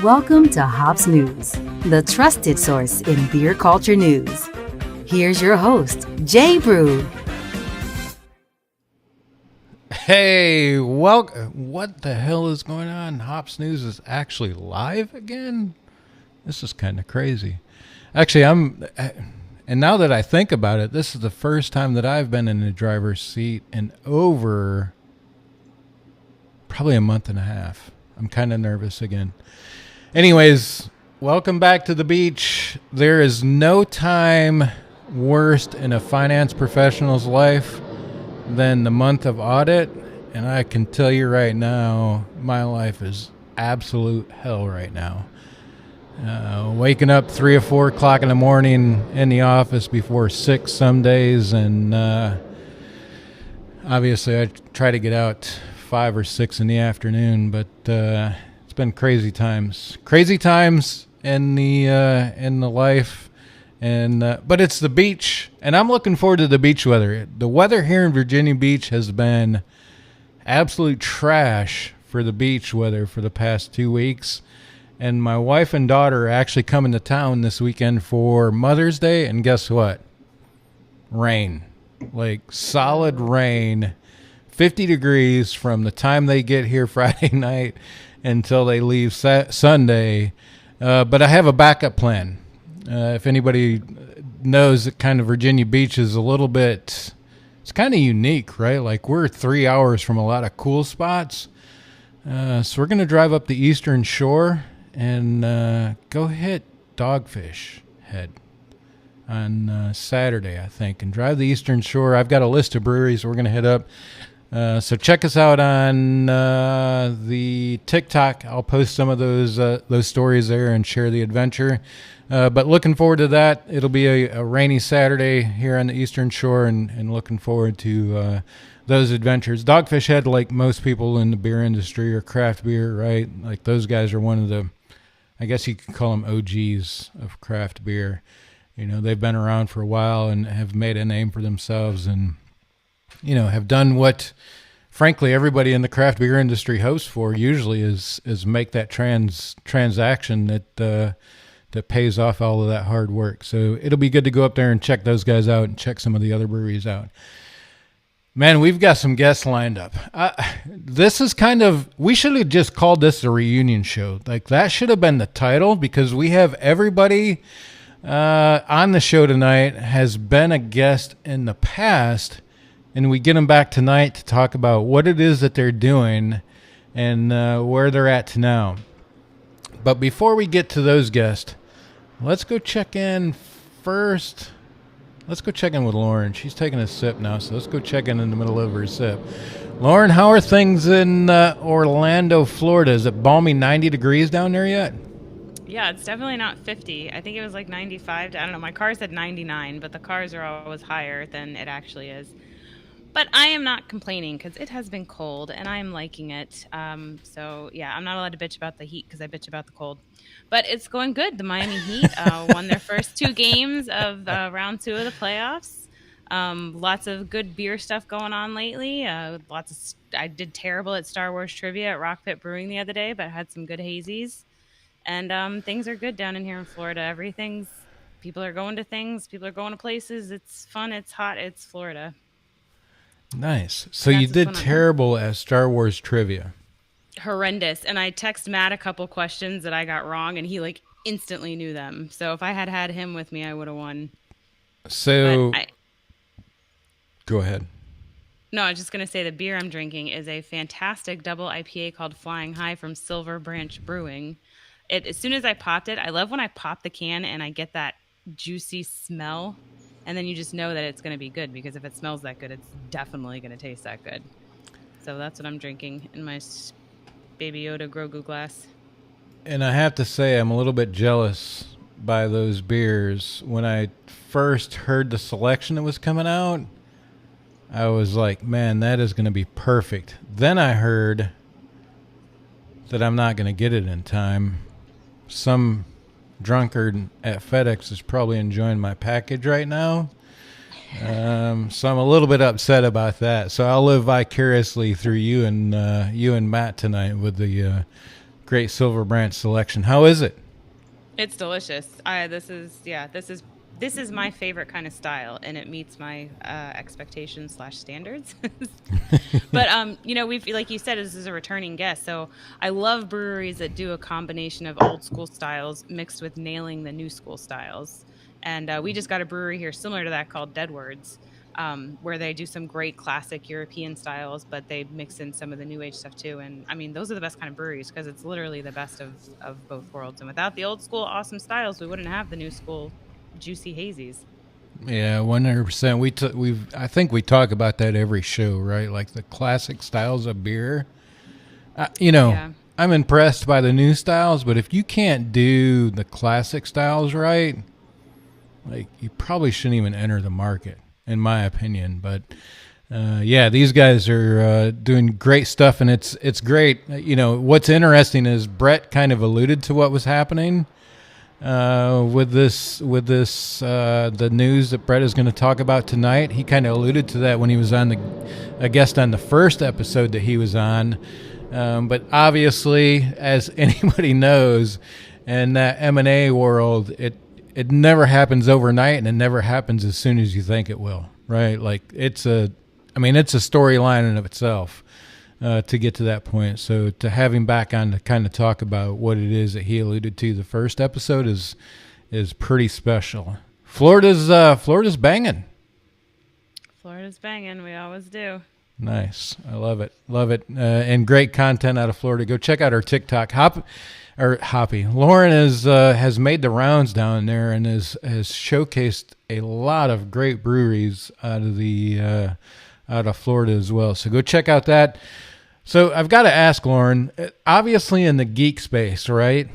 Welcome to Hops News, the trusted source in beer culture news. Here's your host, Jay Brew. Hey, what the hell is going on? Hops News is actually live again? This is kind of crazy. Actually, and now that I think about it, this is the first time that I've been in the driver's seat in over probably a month and a half. I'm kind of nervous again. Anyways, welcome back to the beach. There is no time worse in a finance professional's life than the month of audit. And I can tell you right now, my life is absolute hell right now. Waking up 3 or 4 o'clock in the morning in the office before 6 some days. And obviously I try to get out 5 or 6 in the afternoon, but it's been crazy times in the life, and but it's the beach, and I'm looking forward to the beach weather. The weather here in Virginia Beach has been absolute trash for the beach weather for the past 2 weeks, and my wife and daughter are actually coming to town this weekend for Mother's Day, and guess what? Rain, like solid rain, 50 degrees from the time they get here Friday night until they leave Sunday. But I have a backup plan. If anybody knows that kind of Virginia Beach is a little bit, it's kind of unique, right? Like we're 3 hours from a lot of cool spots. So we're going to drive up the Eastern Shore and go hit Dogfish Head on Saturday, I think, and drive the Eastern Shore. I've got a list of breweries we're going to hit up. So check us out on the TikTok. I'll post some of those stories there and share the adventure. But looking forward to that. It'll be a rainy Saturday here on the Eastern Shore, and looking forward to those adventures. Dogfish Head, like most people in the beer industry or craft beer, right? Like those guys are one of the, I guess you could call them OGs of craft beer. You know, they've been around for a while and have made a name for themselves, and you know, have done what, frankly, everybody in the craft beer industry hopes for usually is make that transaction that pays off all of that hard work. So it'll be good to go up there and check those guys out and check some of the other breweries out. Man, we've got some guests lined up. This is we should have just called this a reunion show. Like that should have been the title, because we have everybody on the show tonight has been a guest in the past. And we get them back tonight to talk about what it is that they're doing and where they're at now. But before we get to those guests, let's go check in first. Let's go check in with Lauren. She's taking a sip now, so let's go check in the middle of her sip. Lauren, how are things in Orlando, Florida? Is it balmy 90 degrees down there yet? Yeah, it's definitely not 50. I think it was like 95. I don't know. My car said 99, but the cars are always higher than it actually is. But I am not complaining because it has been cold and I'm liking it. So, yeah, I'm not allowed to bitch about the heat because I bitch about the cold. But it's going good. The Miami Heat won their first 2 games of round 2 of the playoffs. Lots of good beer stuff going on lately. I did terrible at Star Wars trivia at Rock Pit Brewing the other day, but had some good hazies. And things are good down in here in Florida. People are going to things. People are going to places. It's fun. It's hot. It's Florida. Nice. So you did terrible at Star Wars trivia. Horrendous. And I text Matt a couple questions that I got wrong, and he like instantly knew them. So if I had had him with me, I would have won. So go ahead. No, I was just going to say the beer I'm drinking is a fantastic double IPA called Flying High from Silverbranch Brewing. As soon as I popped it, I love when I pop the can and I get that juicy smell. And then you just know that it's going to be good, because if it smells that good, it's definitely going to taste that good. So that's what I'm drinking in my Baby Yoda Grogu glass. And I have to say, I'm a little bit jealous by those beers. When I first heard the selection that was coming out, I was like, man, that is going to be perfect. Then I heard that I'm not going to get it in time. Some drunkard at FedEx is probably enjoying my package right now. So I'm a little bit upset about that. So I'll live vicariously through you and Matt tonight with the great Silverbranch selection. How is it? It's delicious. This is my favorite kind of style, and it meets my expectations/standards. But we've, like you said, this is a returning guest, so I love breweries that do a combination of old school styles mixed with nailing the new school styles. And we just got a brewery here similar to that called Deadwords, where they do some great classic European styles, but they mix in some of the new age stuff too. And I mean, those are the best kind of breweries because it's literally the best of both worlds. And without the old school awesome styles, we wouldn't have the new school juicy hazies. Yeah, 100%. I think we talk about that every show, right? Like the classic styles of beer. Yeah. I'm impressed by the new styles, but if you can't do the classic styles right, like you probably shouldn't even enter the market, in my opinion. But these guys are doing great stuff, and it's great. What's interesting is Brett kind of alluded to what was happening with the news that Brett is going to talk about tonight. He kind of alluded to that when he was a guest on the first episode that he was on. But obviously, as anybody knows, in that M&A world, it never happens overnight, and it never happens as soon as you think it will, right? Like it's a storyline in of itself to get to that point. So to have him back on to kind of talk about what it is that he alluded to the first episode is pretty special. Florida's banging. Florida's banging. We always do. Nice. I love it. And great content out of Florida. Go check out our TikTok. Hoppy. Lauren has made the rounds down there and has showcased a lot of great breweries out of Florida as well. So go check out that. So I've got to ask Lauren, obviously in the geek space, right?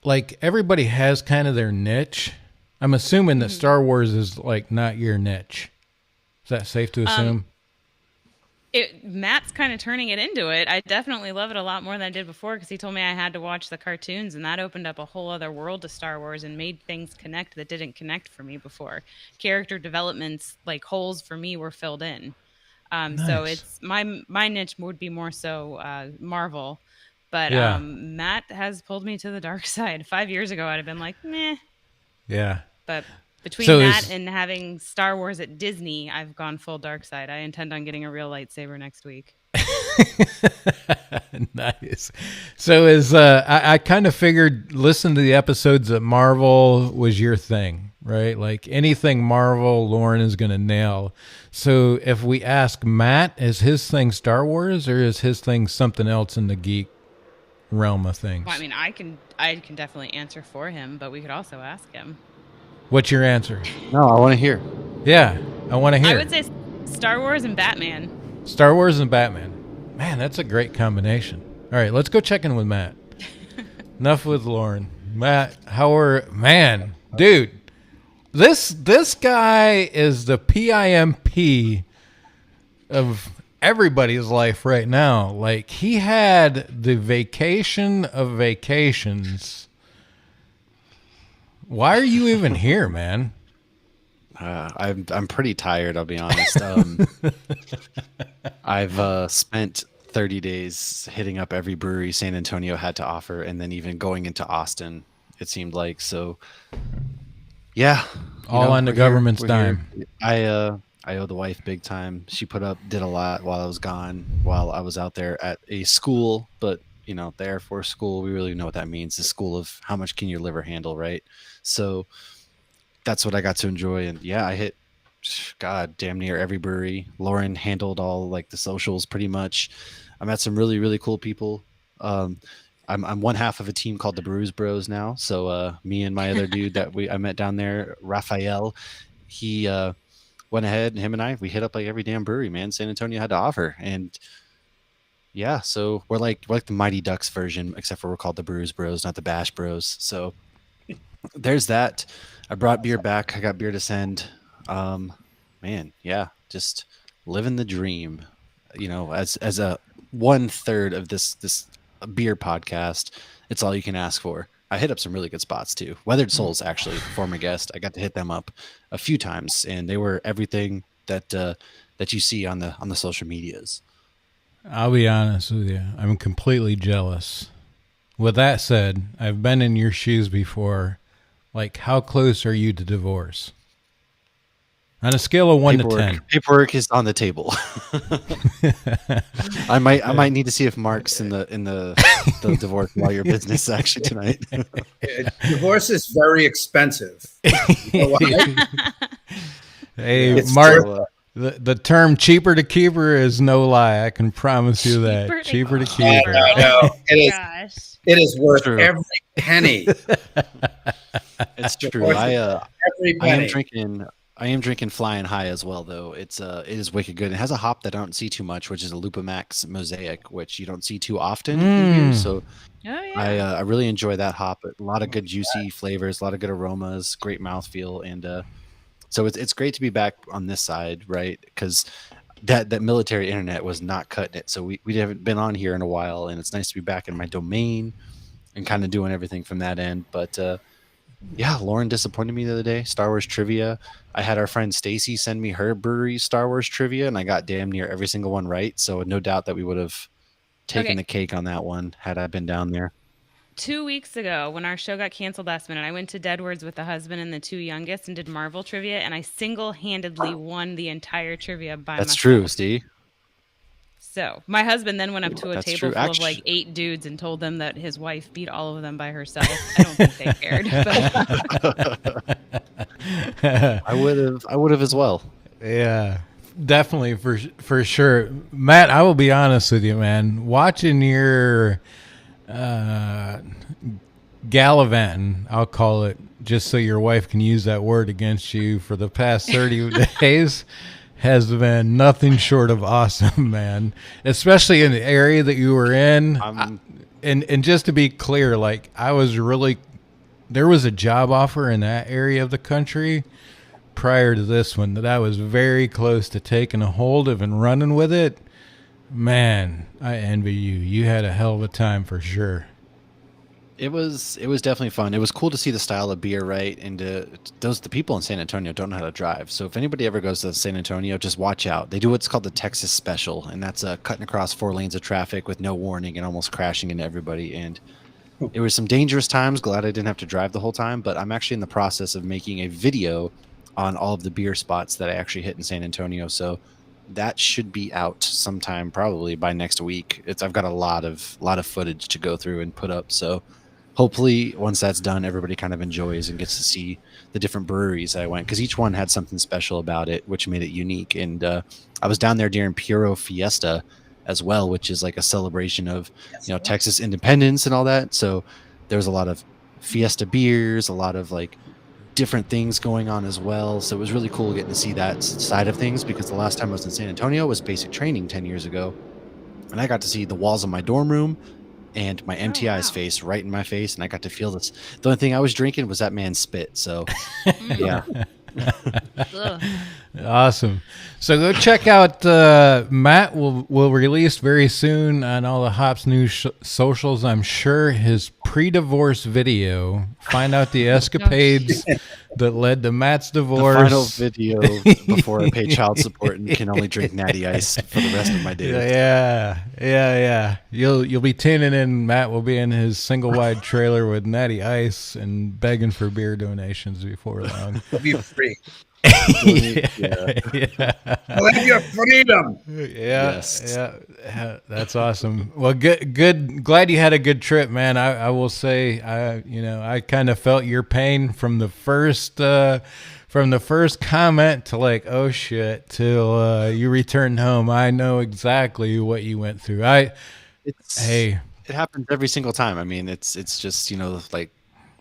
Like everybody has kind of their niche. I'm assuming that Star Wars is like not your niche. Is that safe to assume? Matt's kind of turning it into it. I definitely love it a lot more than I did before because he told me I had to watch the cartoons, and that opened up a whole other world to Star Wars and made things connect that didn't connect for me before. Character developments, like holes for me, were filled in. Nice. So it's my niche would be more so Marvel, but Matt has pulled me to the dark side. 5 years ago, I'd have been like, meh. Yeah. But between that and having Star Wars at Disney, I've gone full dark side. I intend on getting a real lightsaber next week. Nice. So I kind of figured, listen to the episodes that Marvel was your thing, right? Like anything Marvel, Lauren is going to nail. So if we ask Matt, is his thing Star Wars or is his thing something else in the geek realm of things? Well, I mean, I can definitely answer for him, but we could also ask him. What's your answer? No, I want to hear. Yeah, I want to hear. I would say Star Wars and Batman. Star Wars and Batman. Man, that's a great combination. All right, let's go check in with Matt. Enough with Lauren. Matt, dude, this guy is the PIMP of everybody's life right now. Like, he had the vacation of vacations. Why are you even here, man? I'm pretty tired, I'll be honest. I've spent 30 days hitting up every brewery San Antonio had to offer, and then even going into Austin, it seemed like. So, yeah. All on the government's dime. I owe the wife big time. She did a lot while I was gone, while I was out there at a school, but the Air Force school, we really know what that means. The school of how much can your liver handle, right? So that's what I got to enjoy. And yeah, I hit, damn near every brewery. Lauren handled all like the socials pretty much. I met some really, really cool people. I'm one half of a team called the Brews Bros now. So me and my other dude that I met down there, Raphael, he went ahead and him and we hit up like every damn brewery, man, San Antonio had to offer. And yeah, so we're like the Mighty Ducks version, except for we're called the Brews Bros, not the Bash Bros. So there's that. I brought beer back. I got beer to send. Man, yeah, just living the dream. As a 1/3 of this beer podcast, it's all you can ask for. I hit up some really good spots too. Weathered Souls, actually, former guest. I got to hit them up a few times, and they were everything that you see on the social medias. I'll be honest with you. I'm completely jealous With that said, I've been in your shoes before. Like, how close are you to divorce? On a scale of 1 to 10. Paperwork is on the table. I might need to see if Mark's in the divorce lawyer business actually tonight. Divorce is very expensive. You know Hey, It's Mark, true. the term cheaper to keeper is no lie. I can promise you that. Cheaper to keeper. No, Gosh. it is worth True. every penny. It's true. Divorce is every penny. I am drinking Flying High as well, though. It is wicked good. It has a hop that I don't see too much, which is a Lupamax Mosaic, which you don't see too often in here. So Oh yeah. I really enjoy that hop. A lot of good juicy flavors, a lot of good aromas, great mouthfeel, and so it's great to be back on this side, right? Because that military internet was not cutting it. So we haven't been on here in a while, and it's nice to be back in my domain and kind of doing everything from that end. But yeah, Lauren disappointed me the other day. Star Wars trivia. I had our friend Stacy send me her brewery Star Wars trivia, and I got damn near every single one right. So no doubt that we would have taken Okay. the cake on that one had I been down there. 2 weeks ago, when our show got canceled last minute, I went to Deadwoods with the husband and the 2 youngest and did Marvel trivia, and I single-handedly won the entire trivia by That's myself. true, Steve. So my husband then went up to a That's table true. full of Actu- like 8 dudes and told them that his wife beat all of them by herself. I don't think they cared. But I would have as well. Yeah, definitely for sure. Matt, I will be honest with you, man. Watching your gallivanting, I'll call it, just so your wife can use that word against you for the past 30 days has been nothing short of awesome, man. Especially in the area that you were in. And just to be clear, like there was a job offer in that area of the country prior to this one that I was very close to taking a hold of and running with it. Man, I envy you. You had a hell of a time for sure. It was definitely fun. It was cool to see the style of beer, right? And the people in San Antonio don't know how to drive. So if anybody ever goes to San Antonio, just watch out. They do what's called the Texas Special, and that's cutting across 4 lanes of traffic with no warning and almost crashing into everybody. And it was some dangerous times. Glad I didn't have to drive the whole time, but I'm actually in the process of making a video on all of the beer spots that I actually hit in San Antonio. So that should be out sometime probably by next week. I've got a lot of footage to go through and put up. So hopefully once that's done, everybody kind of enjoys and gets to see the different breweries I went, because each one had something special about it, which made it unique. And I was down there during Puro Fiesta as well, which is like a celebration of, Texas independence and all that. So there was a lot of Fiesta beers, a lot of like different things going on as well. So it was really cool getting to see that side of things, because the last time I was in San Antonio was basic training 10 years ago. And I got to see the walls of my dorm room and my MTI's face right in my face. And I got to feel this. The only thing I was drinking was that man's spit. So yeah. ugh. Awesome. So go check out Matt will release very soon on all the Hops News socials, I'm sure, his pre-divorce video. Find out the escapades that led to Matt's The divorce. final video before I pay child support and can only drink Natty Ice for the rest of my days. Yeah. You'll be tuning in. Matt will be in his single wide trailer with Natty Ice and begging for beer donations before long. It'll be free. Yeah. You'll have your freedom. Yes. Yeah, that's awesome. Well, good. Glad you had a good trip, man. I will say, I kind of felt your pain from the first comment to like, oh shit, till you returned home. I know exactly what you went through. It happens every single time. I mean, it's just, like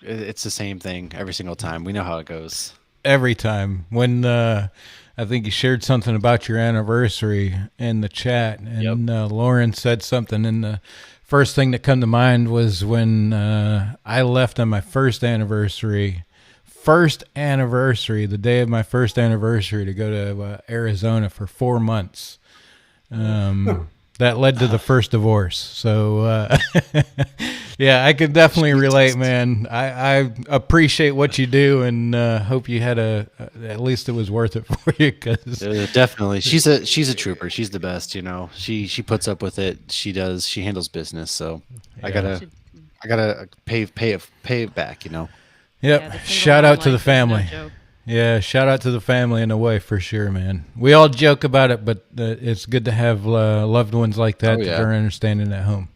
it's the same thing every single time. We know how it goes. Every time when I think you shared something about your anniversary in the chat, and Lauren said something, and the first thing that come to mind was when I left on my first anniversary, the day of my first anniversary, to go to Arizona for 4 months. That led to the first divorce. So, yeah, I could definitely relate, man. I appreciate what you do, and hope you had at least it was worth it for you. Cause Definitely, she's a trooper. She's the best. She puts up with it. She handles business. So I gotta I gotta pay it back. You know. Yep. Yeah, the single Shout mom out to the life is no family. joke. Yeah, shout out to the family in a way for sure, man. We all joke about it, but it's good to have loved ones like that that are understanding at home.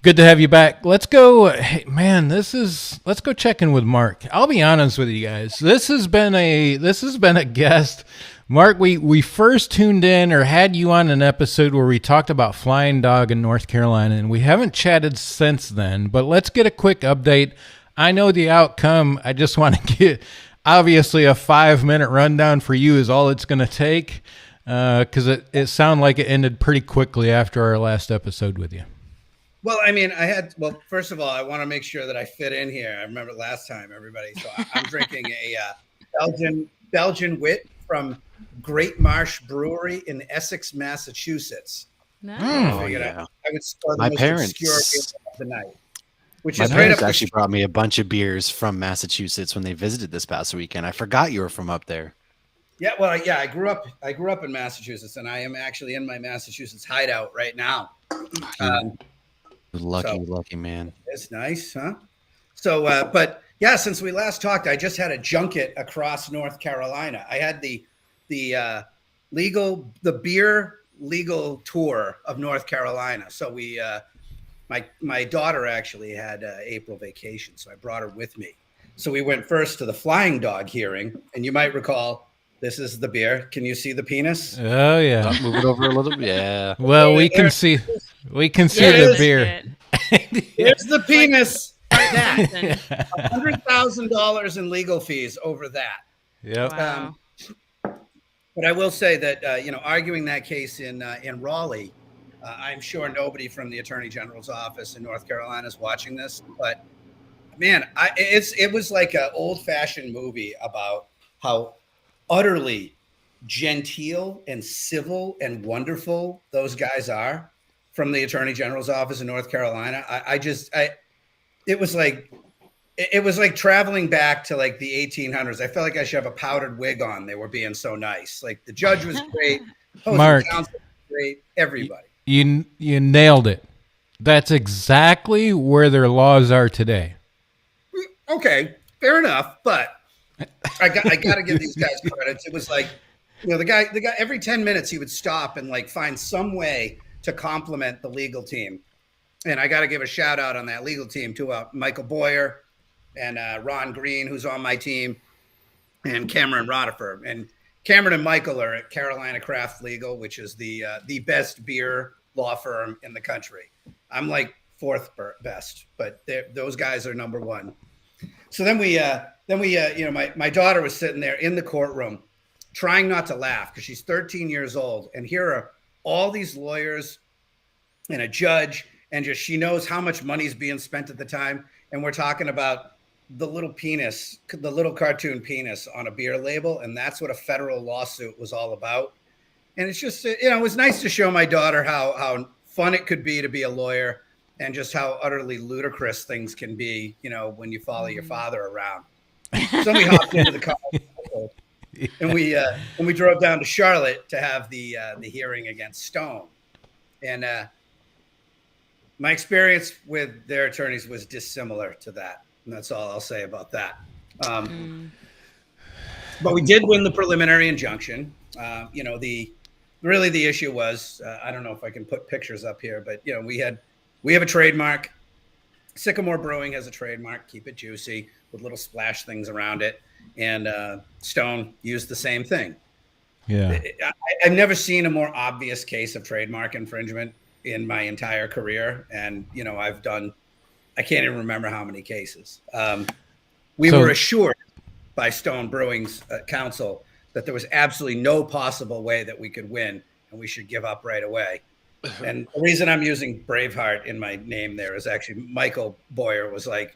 Good to have you back. Let's go. Hey, man, let's go check in with Marc. I'll be honest with you guys. This has been a guest. Marc, we first tuned in or had you on an episode where we talked about Flying Dog in North Carolina, and we haven't chatted since then, but let's get a quick update. I know the outcome. I just want to get, obviously, a 5-minute rundown for you is all it's going to take, because it sounded like it ended pretty quickly after our last episode with you. Well, I mean, first of all, I want to make sure that I fit in here. I remember last time, everybody. So I'm drinking a Belgian wit from Great Marsh Brewery in Essex, Massachusetts. Nice. I would score the My most parents obscure beer of the night. Which My is right parents up actually brought me a bunch of beers from Massachusetts when they visited this past weekend. I forgot you were from up there. Yeah, well, yeah, I grew up in Massachusetts, and I am actually in my Massachusetts hideout right now. Lucky man. It's nice, huh? So, but yeah, since we last talked, I just had a junket across North Carolina. I had the beer legal tour of North Carolina. So we, my daughter actually had April vacation, so I brought her with me. So we went first to the Flying Dog hearing, and you might recall this is the beer. Can you see the penis? Oh yeah. Move it over a little bit. Yeah. Well, we can see the beer. Here's the penis. $100,000 in legal fees over that. Yep. Wow. But I will say that arguing that case in Raleigh, I'm sure nobody from the Attorney General's office in North Carolina is watching this. But man, it was like an old-fashioned movie about how utterly genteel and civil and wonderful those guys are from the Attorney General's office in North Carolina. It was like traveling back to like the 1800s. I felt like I should have a powdered wig on. They were being so nice. Like the judge was great, Marc, counsel was great, everybody. You nailed it. That's exactly where their laws are today. Okay, fair enough, but I got to give these guys credit. It was like, the guy every 10 minutes he would stop and like find some way to compliment the legal team. And I got to give a shout out on that legal team to Michael Boyer and Ron Green, who's on my team, and Cameron Roddifer. And Cameron and Michael are at Carolina Craft Legal, which is the best beer law firm in the country. I'm like fourth best, but those guys are number one. So then my daughter was sitting there in the courtroom trying not to laugh because she's 13 years old. And here are all these lawyers and a judge, and just she knows how much money's being spent at the time. And we're talking about the little penis, the little cartoon penis on a beer label. And that's what a federal lawsuit was all about. And it's just, it was nice to show my daughter how fun it could be to be a lawyer and just how utterly ludicrous things can be, when you follow your father around. So we hopped into the car and we drove down to Charlotte to have the hearing against Stone. And my experience with their attorneys was dissimilar to that. And that's all I'll say about that. But we did win the preliminary injunction. The issue was, I don't know if I can put pictures up here, but we have a trademark. Sycamore Brewing has a trademark, keep it juicy, with little splash things around it. And Stone used the same thing. Yeah. I've never seen a more obvious case of trademark infringement in my entire career. And, I can't even remember how many cases. We were assured by Stone Brewing's counsel that there was absolutely no possible way that we could win and we should give up right away. And the reason I'm using Braveheart in my name there is actually Michael Boyer was like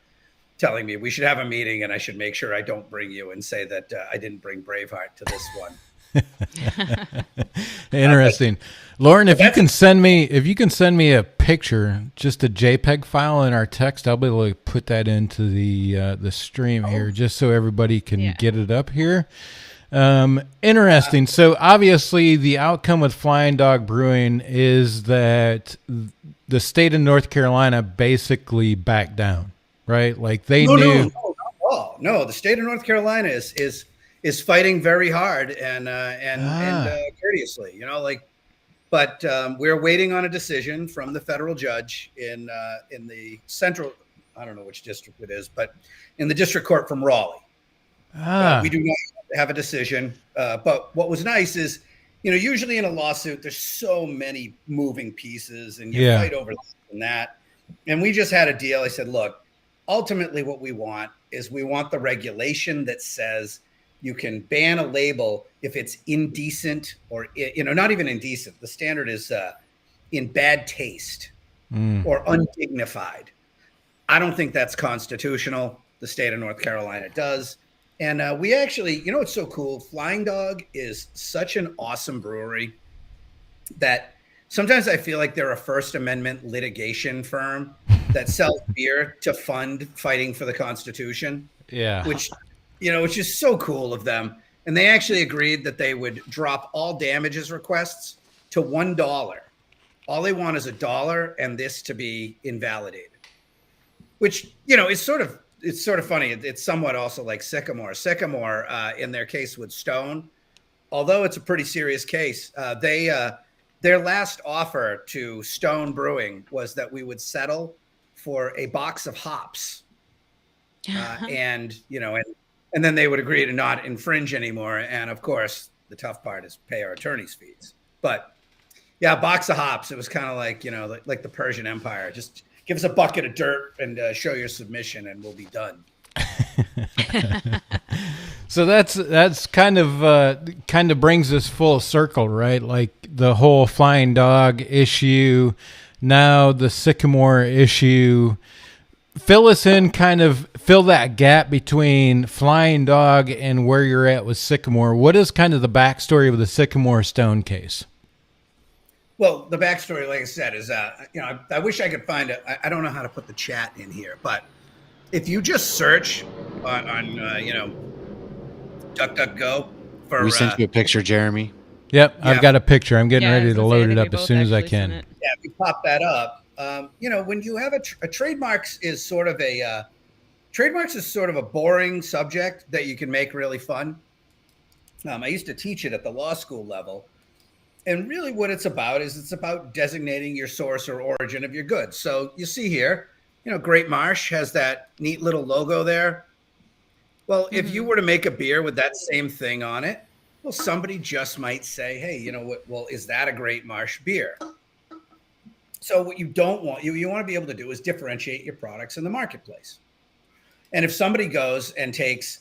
telling me we should have a meeting and I should make sure I don't bring you and say that I didn't bring Braveheart to this one. Interesting. Lauren, if you can send me a picture, just a JPEG file in our text, I'll be able to put that into the stream here just so everybody can get it up here. Interesting. So obviously the outcome with Flying Dog Brewing is that the state of North Carolina basically backed down, right? Like they No, knew. no, not at all. No, the state of North Carolina is fighting very hard and courteously, like. But we're waiting on a decision from the federal judge in the central. I don't know which district it is, but in the district court from Raleigh. We do not have a decision. But what was nice is, usually in a lawsuit, there's so many moving pieces and you fight over this and that. And we just had a deal. I said, look, ultimately what we want is we want the regulation that says you can ban a label if it's indecent or, not even indecent. The standard is in bad taste or undignified. I don't think that's constitutional. The state of North Carolina does. And we actually, what's so cool? Flying Dog is such an awesome brewery that sometimes I feel like they're a First Amendment litigation firm that sells beer to fund fighting for the Constitution. Yeah. Which is so cool of them. And they actually agreed that they would drop all damages requests to $1. All they want is $1 and this to be invalidated. Which, is it's sort of funny. It's somewhat also like Sycamore. Sycamore, in their case with Stone, although it's a pretty serious case, their last offer to Stone Brewing was that we would settle for a box of hops. And then they would agree to not infringe anymore. And of course, the tough part is pay our attorney's fees. But yeah, a box of hops. It was kind of like, like the Persian Empire. Just give us a bucket of dirt and show your submission and we'll be done. So that's kind of brings us full circle, right? Like the whole Flying Dog issue, now the Sycamore issue. Fill us in, fill that gap between Flying Dog and where you're at with Sycamore. What is kind of the backstory of the Sycamore Stone case? Well, the backstory, like I said, is, I wish I could find it. I don't know how to put the chat in here, but if you just search on DuckDuckGo for... We sent you a picture, Jeremy. Yep, Yeah. I've got a picture. I'm getting ready to load it we up as both soon as I actually sent can. it. Yeah, if you pop that up, when you have a trademarks is sort of trademarks is sort of a boring subject that you can make really fun. I used to teach it at the law school level. And really what it's about designating your source or origin of your goods. So you see here, Great Marsh has that neat little logo there. Well, if you were to make a beer with that same thing on it, well, somebody just might say, hey, well, is that a Great Marsh beer? So what you don't want, you want to be able to do is differentiate your products in the marketplace. And if somebody goes and takes,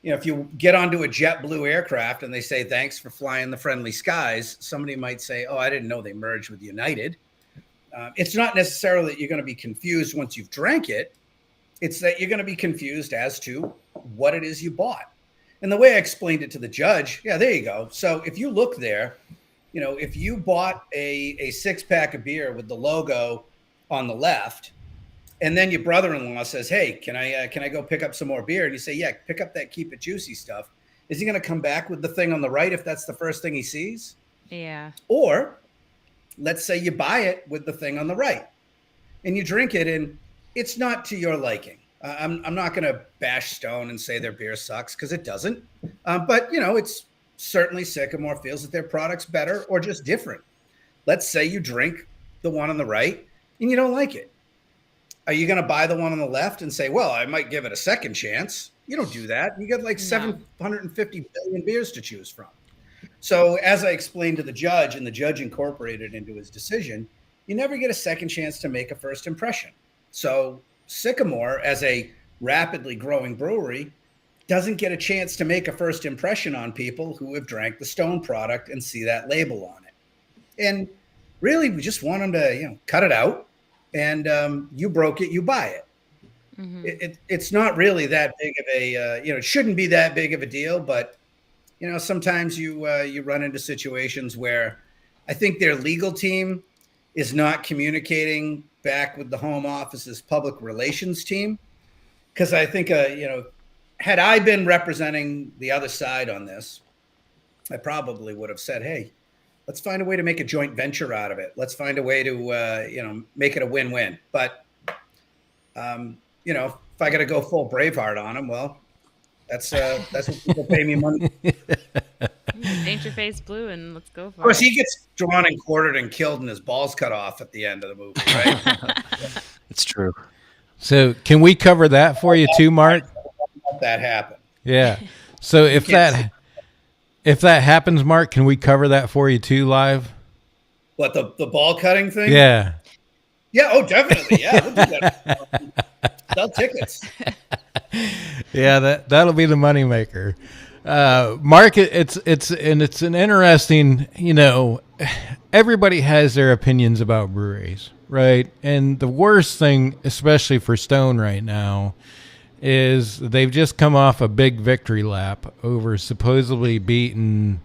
if you get onto a JetBlue aircraft and they say, thanks for flying the friendly skies, somebody might say, oh, I didn't know they merged with United. It's not necessarily that you're going to be confused once you've drank it. It's that you're going to be confused as to what it is you bought. And the way I explained it to the judge, yeah, there you go. So if you look there, if you bought a 6-pack of beer with the logo on the left, and then your brother-in-law says, hey, can I go pick up some more beer? And you say, yeah, pick up that Keep It Juicy stuff. Is he going to come back with the thing on the right if that's the first thing he sees? Yeah. Or let's say you buy it with the thing on the right and you drink it and it's not to your liking. I'm not going to bash Stone and say their beer sucks because it doesn't. But, it's certainly Sycamore feels that their product's better or just different. Let's say you drink the one on the right and you don't like it. Are you going to buy the one on the left and say, well, I might give it a second chance? You don't do that. You get like 750 billion beers to choose from. So as I explained to the judge and the judge incorporated into his decision, you never get a second chance to make a first impression. So Sycamore, as a rapidly growing brewery, doesn't get a chance to make a first impression on people who have drank the Stone product and see that label on it. And really, we just want them to, cut it out. And you broke it, you buy it. Mm-hmm. It's not really that big of a, it shouldn't be that big of a deal. But, sometimes you run into situations where I think their legal team is not communicating back with the home office's public relations team. Because I think, had I been representing the other side on this, I probably would have said, hey, let's find a way to make a joint venture out of it. Let's find a way to, make it a win-win. But, if I got to go full Braveheart on him, well, that's what people pay me money. Paint your face blue and let's go for it. Of course, he gets drawn and quartered and killed and his balls cut off at the end of the movie, right? It's true. So can we cover that for you too, Mark? Let that happen. Yeah. So if that happens, Mark, can we cover that for you too live? What, the ball cutting thing? Yeah. Yeah. Oh, definitely. Yeah, we'll do that. Sell tickets. Yeah, that'll be the moneymaker. Mark, it's an interesting, everybody has their opinions about breweries, right? And the worst thing, especially for Stone right now, is they've just come off a big victory lap over supposedly being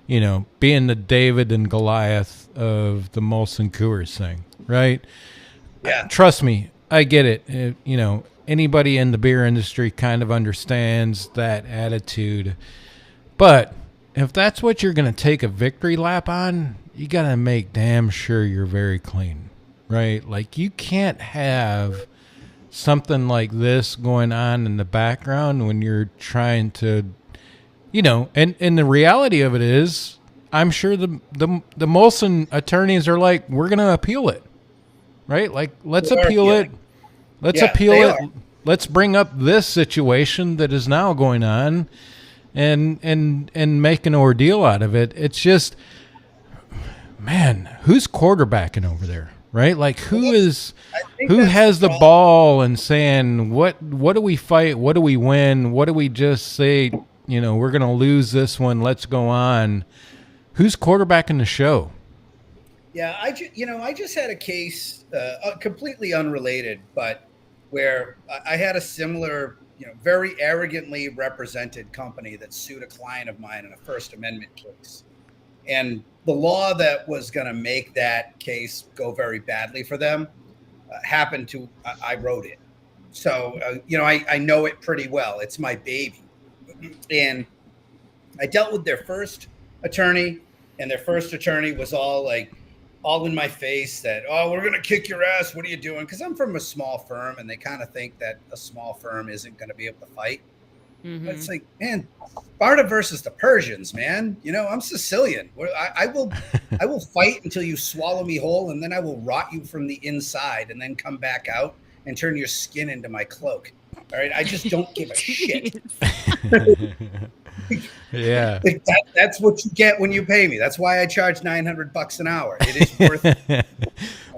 the David and Goliath of the Molson Coors thing, right? Yeah. Trust me, I get it. Anybody in the beer industry kind of understands that attitude. But if that's what you're going to take a victory lap on, you got to make damn sure you're very clean, right? Like, you can't have something like this going on in the background when you're trying to, and the reality of it is, I'm sure the Molson attorneys are like, we're going to appeal it, right? Like, let's appeal it. Let's appeal it. Let's bring up this situation that is now going on and make an ordeal out of it. It's just, man, who's quarterbacking over there, right? Like, who has the ball and saying, what do we fight? What do we win? What do we just say, we're going to lose this one. Let's go on. Who's quarterbacking the show? Yeah, I just had a case, completely unrelated, but where I had a similar, very arrogantly represented company that sued a client of mine in a First Amendment case. And the law that was going to make that case go very badly for them I wrote it. So, I know it pretty well. It's my baby. And I dealt with their first attorney, and their first attorney was all in my face that, oh, we're going to kick your ass. What are you doing? Because I'm from a small firm, and they kind of think that a small firm isn't going to be able to fight. Mm-hmm. But it's like, man, Sparta versus the Persians, man. I'm Sicilian. I will fight until you swallow me whole, and then I will rot you from the inside and then come back out and turn your skin into my cloak. All right? I just don't give a shit. Yeah, that's what you get when you pay me. That's why I charge $900 an hour. It is worth it.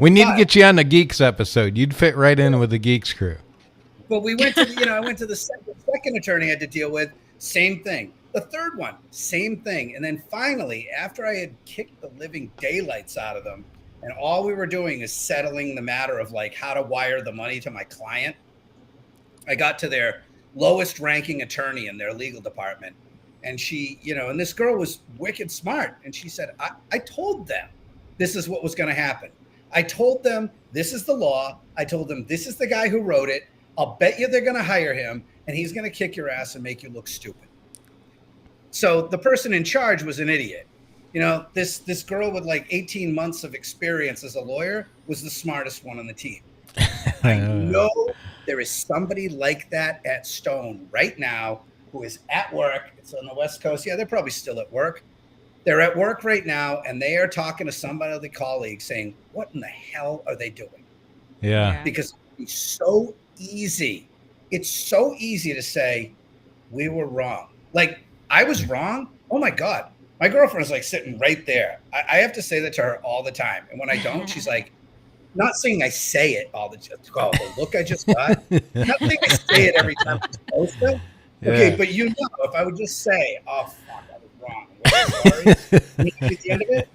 We need to get you on the Geeks episode. You'd fit right in with the Geeks crew. But we went to I went to the second attorney I had to deal with, same thing. The third one, same thing. And then finally, after I had kicked the living daylights out of them, and all we were doing is settling the matter of how to wire the money to my client, I got to their lowest ranking attorney in their legal department. And she, and this girl was wicked smart. And she said, I told them this is what was going to happen. I told them this is the law. I told them this is the guy who wrote it. I'll bet you they're going to hire him, and he's going to kick your ass and make you look stupid. So the person in charge was an idiot. This girl with 18 months of experience as a lawyer was the smartest one on the team. I know there is somebody like that at Stone right now who is at work. It's on the West Coast. Yeah, they're probably still at work. They're at work right now, and they are talking to somebody of the colleagues saying, what in the hell are they doing? Yeah. Because it's so easy. It's so easy to say, we were wrong. I was wrong? Oh, my God. My girlfriend is sitting right there. I have to say that to her all the time. And when I don't, she's like, not saying I say it all the time. Oh, the look I just got. Not saying I say it every time I'm supposed to. Yeah. Okay, but if I would just say, oh, fuck, I was wrong. I'm sorry. And at the end of it,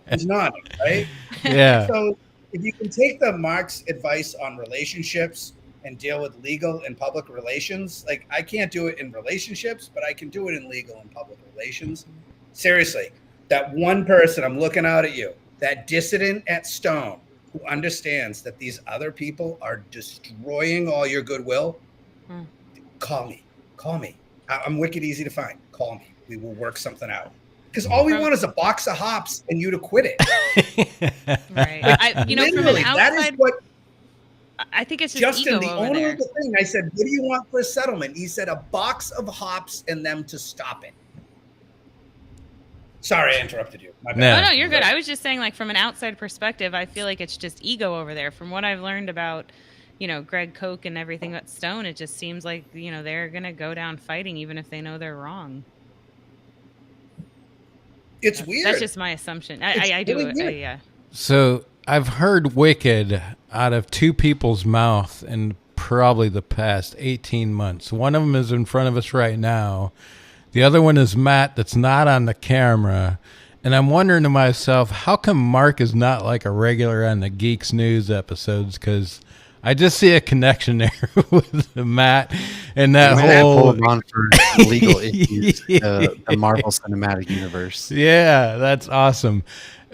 he's nodding, right? Yeah. So if you can take the Mark's advice on relationships and deal with legal and public relations, I can't do it in relationships, but I can do it in legal and public relations. Seriously, that one person, I'm looking out at you, that dissident at Stone who understands that these other people are destroying all your goodwill, call me. I'm wicked easy to find. Call me. We will work something out. Because all we want is a box of hops and you to quit it. Right. Literally, from an outside, that is what I think it's just Justin, ego the over owner there. of the thing, I said, what do you want for a settlement? He said, a box of hops and them to stop it. Sorry, I interrupted you. My bad. Oh, no, you're good. I was just saying, like, from an outside perspective, I feel like it's just ego over there. From what I've learned about, Greg Koch and everything at Stone, it just seems like, they're going to go down fighting even if they know they're wrong. It's weird. That's just my assumption. I do it. Yeah. So I've heard wicked out of two people's mouth in probably the past 18 months. One of them is in front of us right now. The other one is Matt that's not on the camera. And I'm wondering to myself, how come Mark is not like a regular on the Geeks News episodes? Because I just see a connection there with Matt and that whole... pull him on for legal issues, the Marvel Cinematic Universe. Yeah, that's awesome.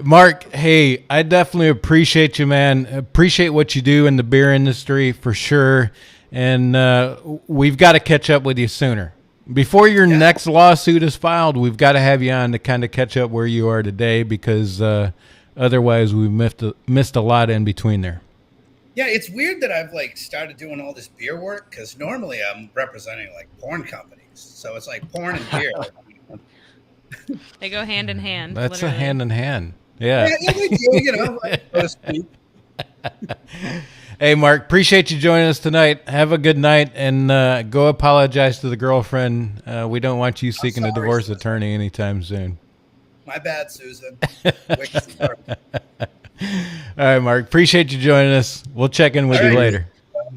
Mark, hey, I definitely appreciate you, man. Appreciate what you do in the beer industry for sure. And we've got to catch up with you sooner. Before your next lawsuit is filed, we've got to have you on to kind of catch up where you are today, because otherwise we've missed a lot in between there. Yeah, it's weird that I've started doing all this beer work, because normally I'm representing porn companies. So it's like porn and beer. They go hand in hand. That's literally. a hand in hand. Yeah. Yeah, they do, so to speak. Hey, Mark, appreciate you joining us tonight. Have a good night, and go apologize to the girlfriend. We don't want you seeking a divorce attorney anytime soon. My bad, Susan. All right, Mark, appreciate you joining us. We'll check in with you later.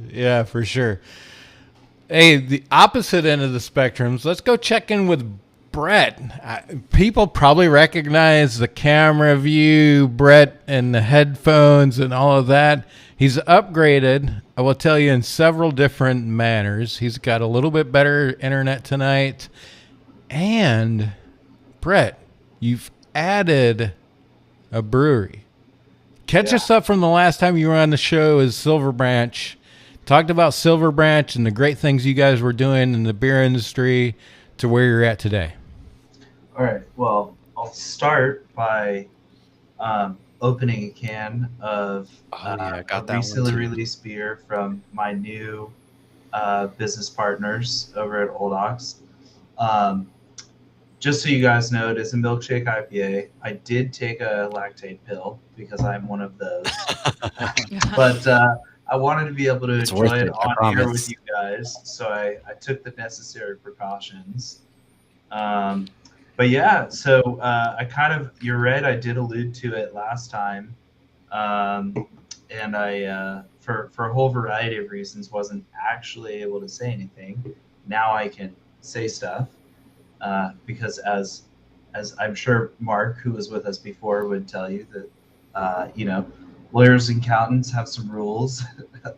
Yeah, for sure. Hey, the opposite end of the spectrums, let's go check in with Brett. People probably recognize the camera view, Brett, and the headphones and all of that. He's upgraded, I will tell you, in several different manners. He's got a little bit better internet tonight. And, Brett, you've added a brewery. Catch us up from the last time you were on the show as Silverbranch. Talked about Silverbranch and the great things you guys were doing in the beer industry to where you're at today. All right. Well, I'll start by opening a can of recently released beer from my new business partners over at Old Ox. Just so you guys know, it is a milkshake IPA. I did take a lactate pill because I'm one of those. But I wanted to be able to enjoy it on air with you guys, so I took the necessary precautions. But yeah, so you're right, I did allude to it last time. And I, for a whole variety of reasons, wasn't actually able to say anything. Now I can say stuff. Because as I'm sure Mark, who was with us before, would tell you that, lawyers and accountants have some rules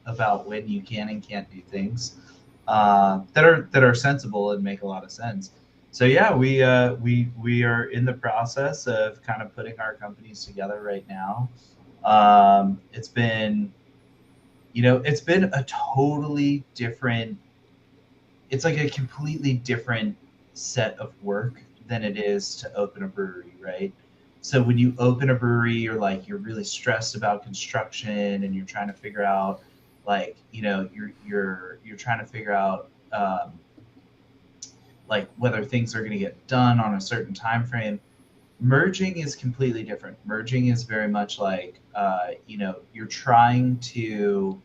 about when you can and can't do things that are sensible and make a lot of sense. So yeah, we are in the process of kind of putting our companies together right now. It's been a totally different. It's like a completely different set of work than it is to open a brewery, right? So when you open a brewery, you're really stressed about construction, and you're trying to figure out you're trying to figure out whether things are going to get done on a certain time frame. Merging is completely different. Merging is very much you're trying to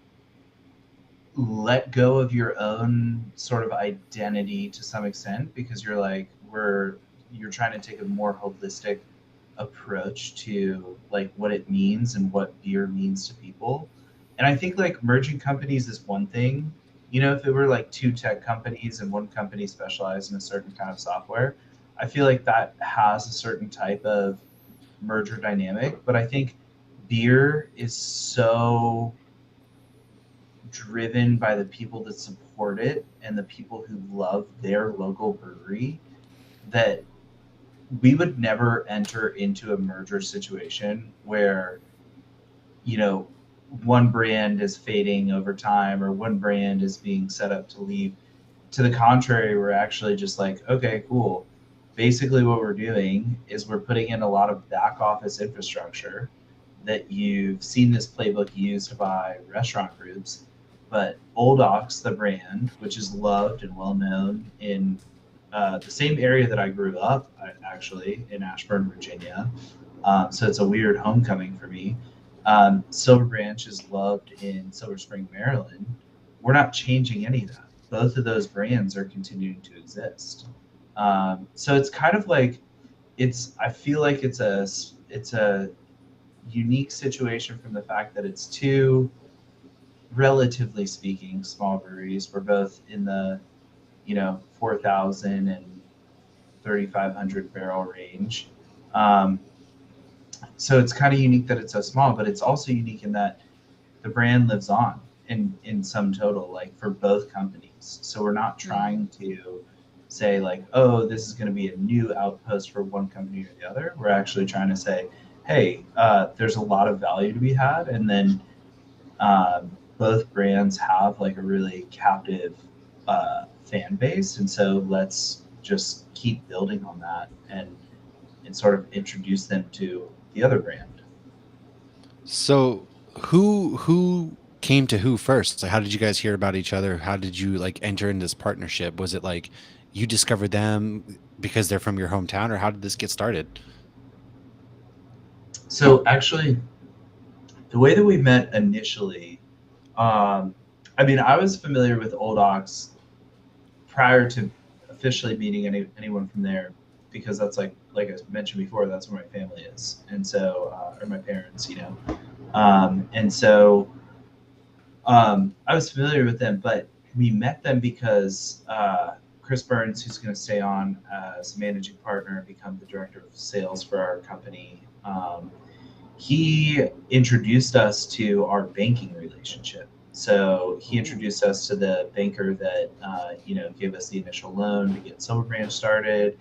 let go of your own sort of identity to some extent, because you're trying to take a more holistic approach to what it means and what beer means to people. And I think merging companies is one thing. If it were two tech companies and one company specialized in a certain kind of software, I feel like that has a certain type of merger dynamic. But I think beer is so driven by the people that support it and the people who love their local brewery that we would never enter into a merger situation where one brand is fading over time or one brand is being set up to leave. To the contrary, we're actually just okay, cool. basically what we're doing is we're putting in a lot of back office infrastructure that you've seen this playbook used by restaurant groups. But Old Ox, the brand, which is loved and well known in the same area that I grew up, actually, in Ashburn, Virginia. So it's a weird homecoming for me. Silverbranch is loved in Silver Spring, Maryland. We're not changing any of that. Both of those brands are continuing to exist. So it's kind of like I feel like it's a unique situation from the fact that it's two, relatively speaking, small breweries. We're both in the 4,000 and 3,500 barrel range. So it's kind of unique that it's so small, but it's also unique in that the brand lives on in sum total, like for both companies. So we're not trying to say like, oh, this is going to be a new outpost for one company or the other. We're actually trying to say, hey, there's a lot of value to be had. And then both brands have like a really captive fan base. And so let's just keep building on that and sort of introduce them to the other brand. So who came to who first? Like, how did you guys hear about each other? How did you like enter into this partnership? Was it like you discovered them because they're from your hometown, or how did this get started? So actually, the way that we met initially, I was familiar with Old Ox prior to officially meeting anyone from there, because that's like I mentioned before, that's where my family is, and so or my parents, and so I was familiar with them, but we met them because Chris Burns, who's going to stay on as managing partner and become the director of sales for our company, he introduced us to our banking relationship. So he introduced us to the banker that gave us the initial loan to get Silverbranch started,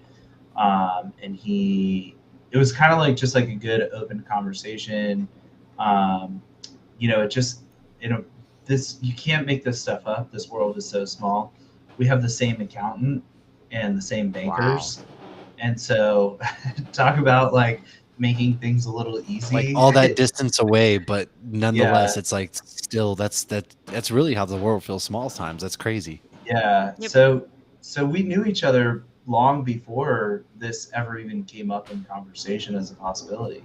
and it was kind of like just like a good open conversation. This, you can't make this stuff up. This world is so small. We have the same accountant and the same bankers. Wow. And so talk about like making things a little easy. Like all that distance away, but nonetheless, it's like still that's really how the world feels small times. That's crazy. Yeah. Yep. So we knew each other long before this ever even came up in conversation as a possibility.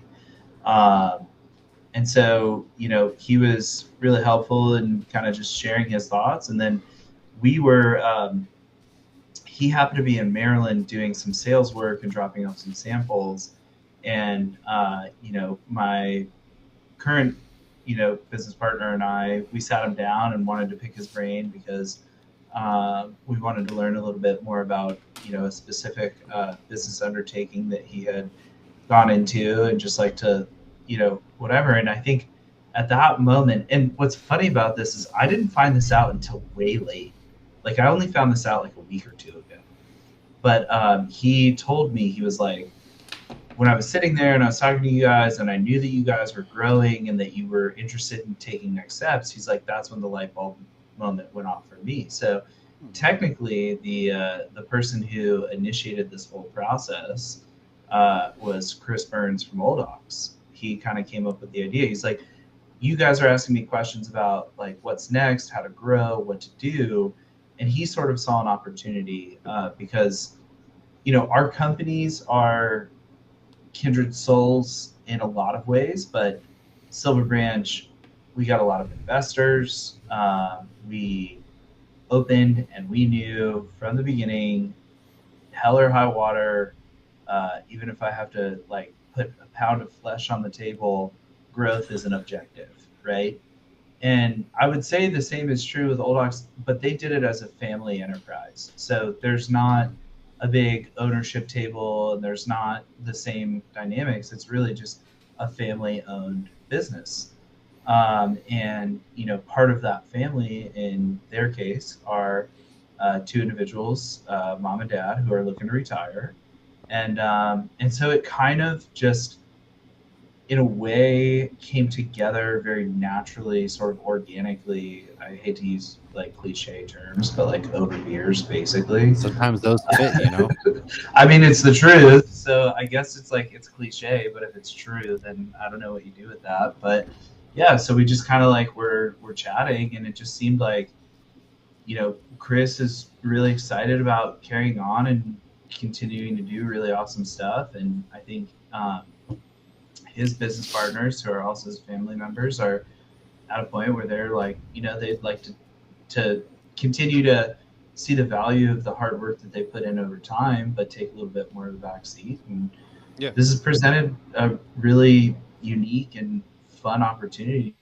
And so, he was really helpful in kind of just sharing his thoughts. And then we were, he happened to be in Maryland doing some sales work and dropping off some samples. And, my current, business partner and I, we sat him down and wanted to pick his brain because we wanted to learn a little bit more about, a specific business undertaking that he had gone into, and just like to, whatever. And I think at that moment, and what's funny about this is I didn't find this out until way late. Like I only found this out like a week or two ago. But he told me, he was like, when I was sitting there and I was talking to you guys and I knew that you guys were growing and that you were interested in taking next steps, he's like, that's when the light bulb moment went off for me. So technically the person who initiated this whole process was Chris Burns from Old Ox. He kind of came up with the idea. He's like, you guys are asking me questions about like what's next, how to grow, what to do. And he sort of saw an opportunity because, our companies are kindred souls in a lot of ways, but Silverbranch, we got a lot of investors. We opened and we knew from the beginning, hell or high water, even if I have to like put a pound of flesh on the table, growth is an objective, right? And I would say the same is true with Old Ox, but they did it as a family enterprise. So there's not a big ownership table and there's not the same dynamics. It's really just a family-owned business. And, part of that family in their case are two individuals, mom and dad, who are looking to retire. And so it kind of just, in a way came together very naturally, sort of organically. I hate to use like cliche terms, but like over beers, basically. Sometimes those fit, you know. I mean, it's the truth. So I guess it's like it's cliche, but if it's true, then I don't know what you do with that. But yeah, so we just kind of like we're chatting, and it just seemed like, you know, Chris is really excited about carrying on and continuing to do really awesome stuff, and I think his business partners, who are also his family members, are at a point where they're like, you know, they'd like to continue to see the value of the hard work that they put in over time, but take a little bit more of the back seat. And this has presented a really unique and fun opportunity.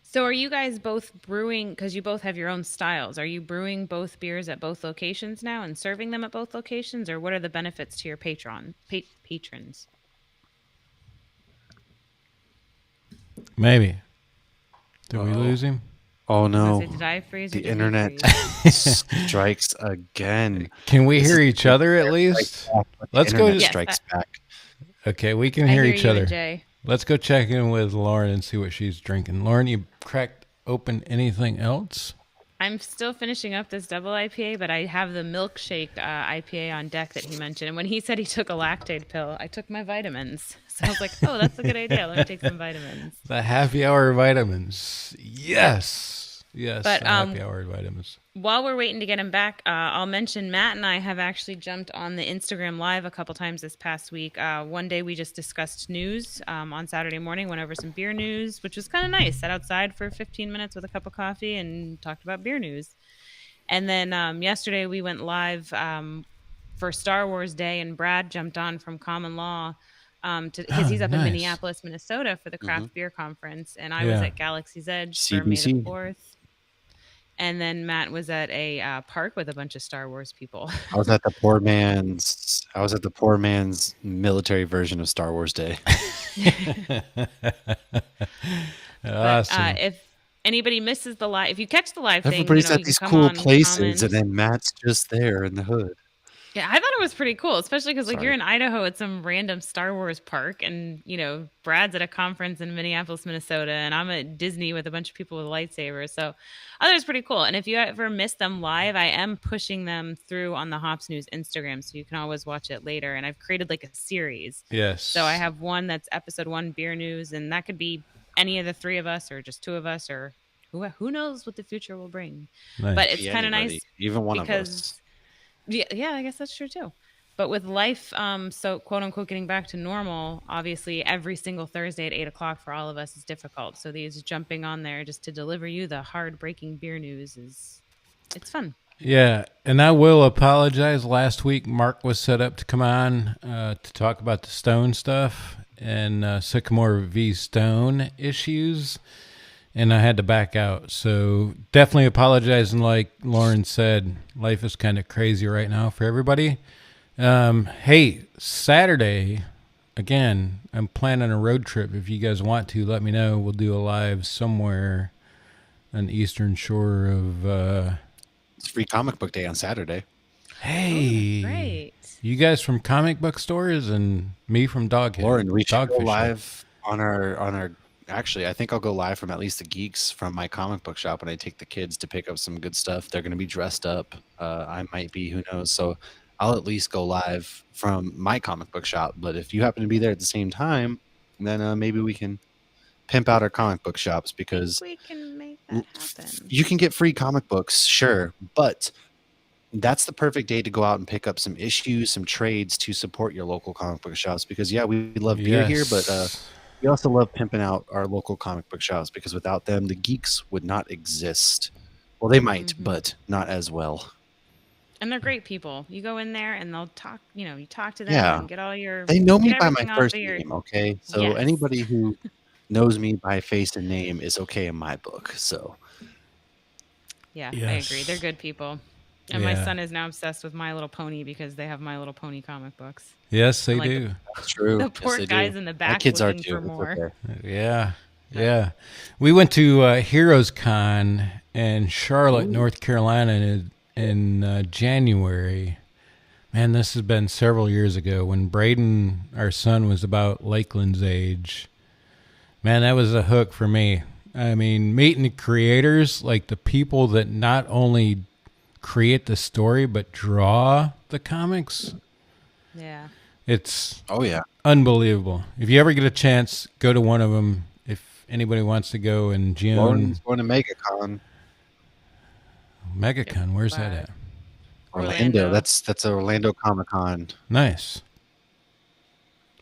So are you guys both brewing, because you both have your own styles, are you brewing both beers at both locations now and serving them at both locations, or what are the benefits to your patrons? Maybe. Did we lose him? Oh no! Did I freeze? The internet strikes again. Can we hear each other at least? Let's go. Strikes back. Okay, we can hear each other. Jay. Let's go check in with Lauren and see what she's drinking. Lauren, you cracked open anything else? I'm still finishing up this double IPA, but I have the milkshake IPA on deck that he mentioned. And when he said he took a lactate pill, I took my vitamins. So I was like, oh, that's a good idea. Let me take some vitamins. The happy hour vitamins. Yes. Yes, but, happy hour vitamins. While we're waiting to get him back, I'll mention Matt and I have actually jumped on the Instagram Live a couple times this past week. One day we just discussed news on Saturday morning, went over some beer news, which was kind of nice. Sat outside for 15 minutes with a cup of coffee and talked about beer news. And then yesterday we went live for Star Wars Day, and Brad jumped on from Common Law because he's up in Minneapolis, Minnesota for the craft beer conference. And I was at Galaxy's Edge for May the 4th. And then Matt was at a park with a bunch of Star Wars people. I was at the poor man's military version of Star Wars Day. Awesome. If anybody misses the live, if you catch the live thing, everybody's at these cool places, comment. and then Matt's just there in the hood. Yeah, I thought it was pretty cool, especially because like you're in Idaho at some random Star Wars park, and you know Brad's at a conference in Minneapolis, Minnesota, and I'm at Disney with a bunch of people with lightsabers. So I thought it was pretty cool. And if you ever miss them live, I am pushing them through on the Hops News Instagram, so you can always watch it later. And I've created like a series. Yes. So I have one that's episode 1 beer news, and that could be any of the 3 of us, or just 2 of us, or who knows what the future will bring. Nice. But it's kind of nice, even one of us. Yeah, I guess that's true too. But with life, so quote unquote, getting back to normal, obviously every single Thursday at 8:00 for all of us is difficult. So these jumping on there just to deliver you the hard breaking beer news it's fun. Yeah, and I will apologize. Last week, Mark was set up to come on to talk about the Stone stuff and Sycamore v. Stone issues, and I had to back out. So definitely apologizing. Like Lauren said, life is kind of crazy right now for everybody. Hey, Saturday, again, I'm planning a road trip. If you guys want to, let me know. We'll do a live somewhere on the eastern shore of... It's Free Comic Book Day on Saturday. Hey, great. You guys from comic book stores and me from Doghead. Lauren, we should go live on our. Actually, I think I'll go live from at least the geeks from my comic book shop when I take the kids to pick up some good stuff. They're going to be dressed up. I might be, who knows? So I'll at least go live from my comic book shop. But if you happen to be there at the same time, then maybe we can pimp out our comic book shops, because we can make that happen. You can get free comic books, sure, but that's the perfect day to go out and pick up some issues, some trades to support your local comic book shops. Because we love beer here, but we also love pimping out our local comic book shops, because without them, the geeks would not exist. Well, they might, but not as well. And they're great people. You go in there and they'll talk, you talk to them and get all your... They know me by my first name, okay? So anybody who knows me by face and name is okay in my book, so... Yeah, I agree. They're good people. And my son is now obsessed with My Little Pony because they have My Little Pony comic books. Yes, they do. That's true. The poor guys in the back looking for more. Yeah. We went to Heroes Con in Charlotte, North Carolina in January. Man, this has been several years ago when Braden, our son, was about Lakeland's age. Man, that was a hook for me. I mean, meeting the creators, like the people that not only create the story but draw the comics. Yeah. It's yeah, unbelievable. If you ever get a chance, go to one of them. If anybody wants to go in June. Lauren's going to MegaCon. MegaCon, where's that at? Orlando. That's Orlando Comic-Con. Nice.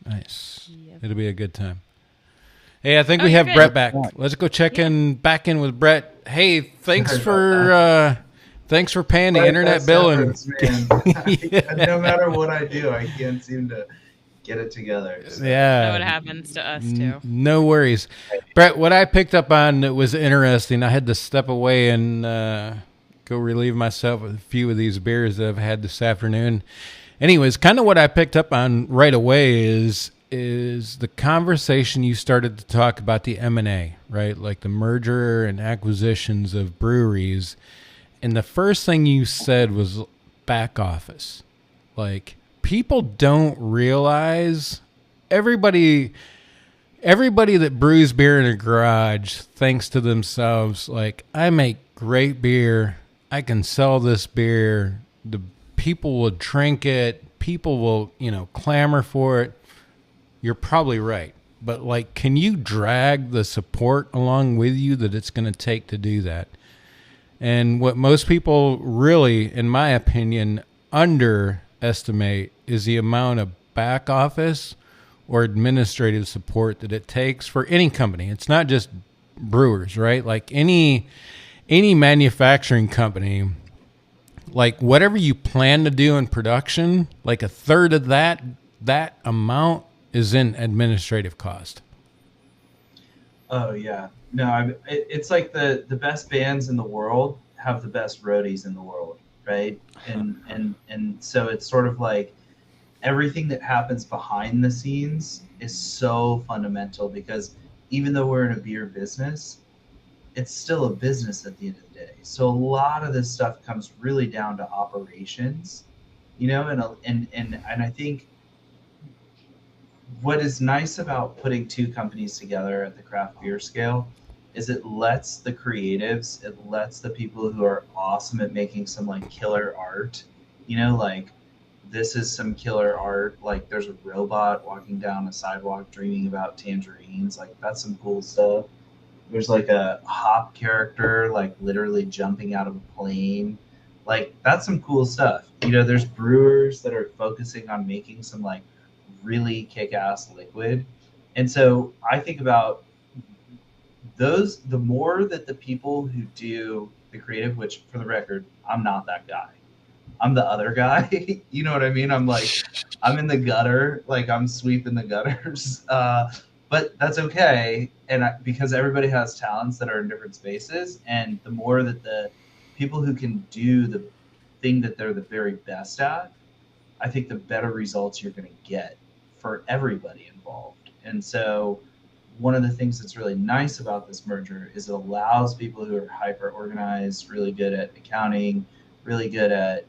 Yep. It'll be a good time. Hey, I think we have Brett back. Let's go check back in with Brett. Hey, thanks for paying the internet bill. No matter what I do, I can't seem to get it together. So. Yeah, that happens to us too. No worries, Brett. What I picked up on that was interesting. I had to step away and go relieve myself with a few of these beers that I've had this afternoon. Anyways, kind of what I picked up on right away is the conversation you started to talk about the M&A, right? Like the merger and acquisitions of breweries. And the first thing you said was back office. Like, people don't realize everybody that brews beer in a garage thinks to themselves, like, I make great beer. I can sell this beer. The people will drink it. People will, clamor for it. You're probably right. But, like, can you drag the support along with you that it's going to take to do that? And what most people really, in my opinion, underestimate is the amount of back office or administrative support that it takes for any company. It's not just brewers, right? Like any manufacturing company, like whatever you plan to do in production, like a third of that amount is in administrative cost. Oh yeah. No, it's like the best bands in the world have the best roadies in the world, right? And so it's sort of like everything that happens behind the scenes is so fundamental, because even though we're in a beer business, it's still a business at the end of the day. So a lot of this stuff comes really down to operations, and I think what is nice about putting two companies together at the craft beer scale is it lets the creatives, it lets the people who are awesome at making some like killer art, like this is some killer art, like there's a robot walking down a sidewalk dreaming about tangerines, like that's some cool stuff. There's like a hop character, like literally jumping out of a plane, like that's some cool stuff. There's brewers that are focusing on making some like really kick-ass liquid. And so I think about those, the more that the people who do the creative, which for the record, I'm not that guy. I'm the other guy. You know what I mean? I'm in the gutter, like I'm sweeping the gutters. But that's okay. And because everybody has talents that are in different spaces, and the more that the people who can do the thing that they're the very best at, I think the better results you're going to get for everybody involved. And so one of the things that's really nice about this merger is it allows people who are hyper organized, really good at accounting, really good at,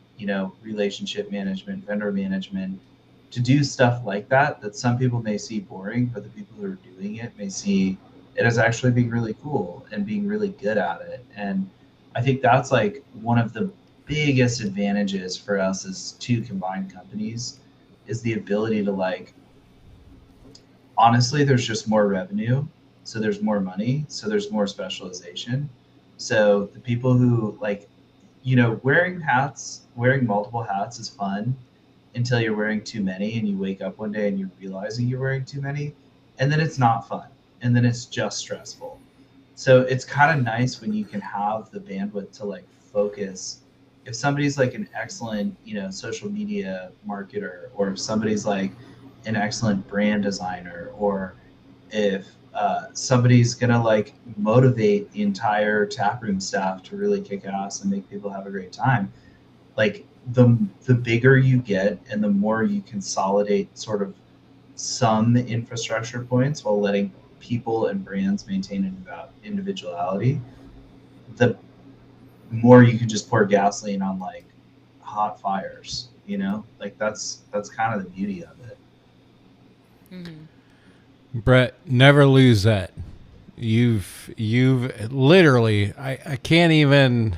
relationship management, vendor management, to do stuff like that some people may see boring, but the people who are doing it may see it as actually being really cool and being really good at it. And I think that's like one of the biggest advantages for us as two combined companies is the ability to like, honestly, there's just more revenue. So there's more money. So there's more specialization. So the people who like, wearing multiple hats is fun until you're wearing too many and you wake up one day and you're realizing you're wearing too many, and then it's not fun. And then it's just stressful. So it's kind of nice when you can have the bandwidth to like focus. If somebody's like an excellent, social media marketer, or if somebody's like an excellent brand designer, or if somebody's gonna like motivate the entire taproom staff to really kick ass and make people have a great time, like the bigger you get and the more you consolidate sort of some infrastructure points while letting people and brands maintain individuality, the more you can just pour gasoline on like hot fires. You know, like that's kind of the beauty of it. Mm-hmm. Brett, never lose that. You've literally, I can't even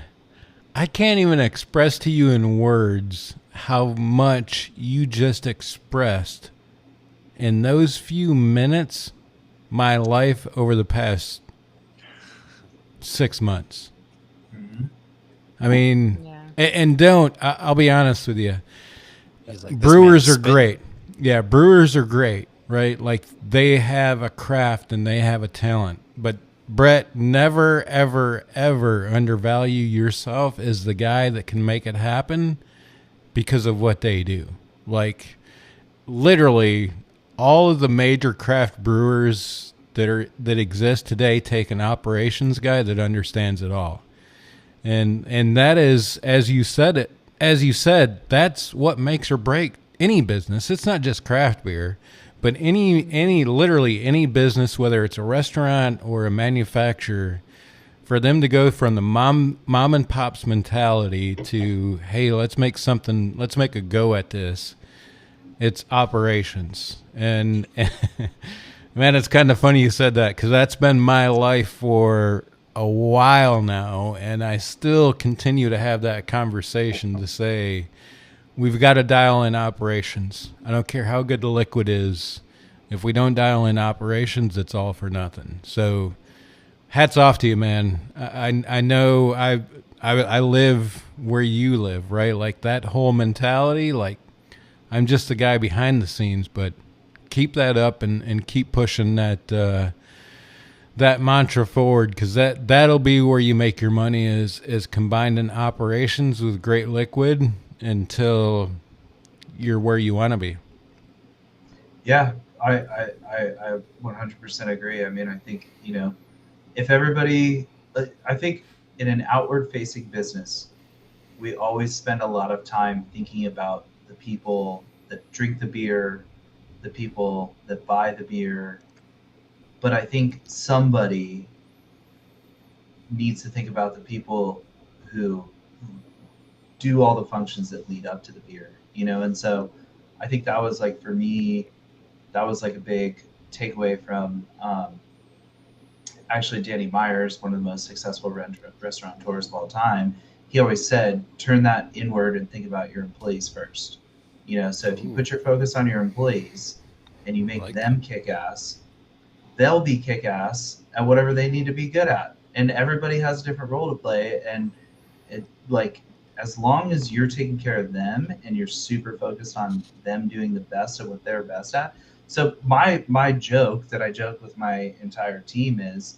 express to you in words how much you just expressed in those few minutes my life over the past 6 months. Mm-hmm. I mean, Yeah. and I'll be honest with you. Like, Brewers are great. Yeah, brewers are great, right? Like they have a craft and they have a talent. But Brett, never, ever, ever undervalue yourself as the guy that can make it happen because of what they do. Like literally all of the major craft brewers that exist today take an operations guy that understands it all. And that is, as you said, that's what makes or break any business. It's not just craft beer, but literally any business, whether it's a restaurant or a manufacturer, for them to go from the mom and pop's mentality to, hey, let's make a go at this. It's operations. And man, it's kind of funny you said that, because that's been my life for a while now, and I still continue to have that conversation to say we've got to dial in operations. I don't care how good the liquid is. If we don't dial in operations, it's all for nothing. So hats off to you, man. I know I live where you live, right? Like that whole mentality, like I'm just the guy behind the scenes, but keep that up and keep pushing that mantra forward, because that'll be where you make your money is combining operations with great liquid until you're where you want to be. Yeah, I 100% agree. I mean, I think, if everybody, I think in an outward facing business, we always spend a lot of time thinking about the people that drink the beer, the people that buy the beer. But I think somebody needs to think about the people who do all the functions that lead up to the beer, And so I think that was like, for me, that was like a big takeaway from actually Danny Myers, one of the most successful restaurateurs of all time. He always said, turn that inward and think about your employees first. So if you put your focus on your employees and you make them kick ass, they'll be kick-ass at whatever they need to be good at. And everybody has a different role to play. And as long as you're taking care of them and you're super focused on them doing the best at what they're best at. So my joke that I joke with my entire team is,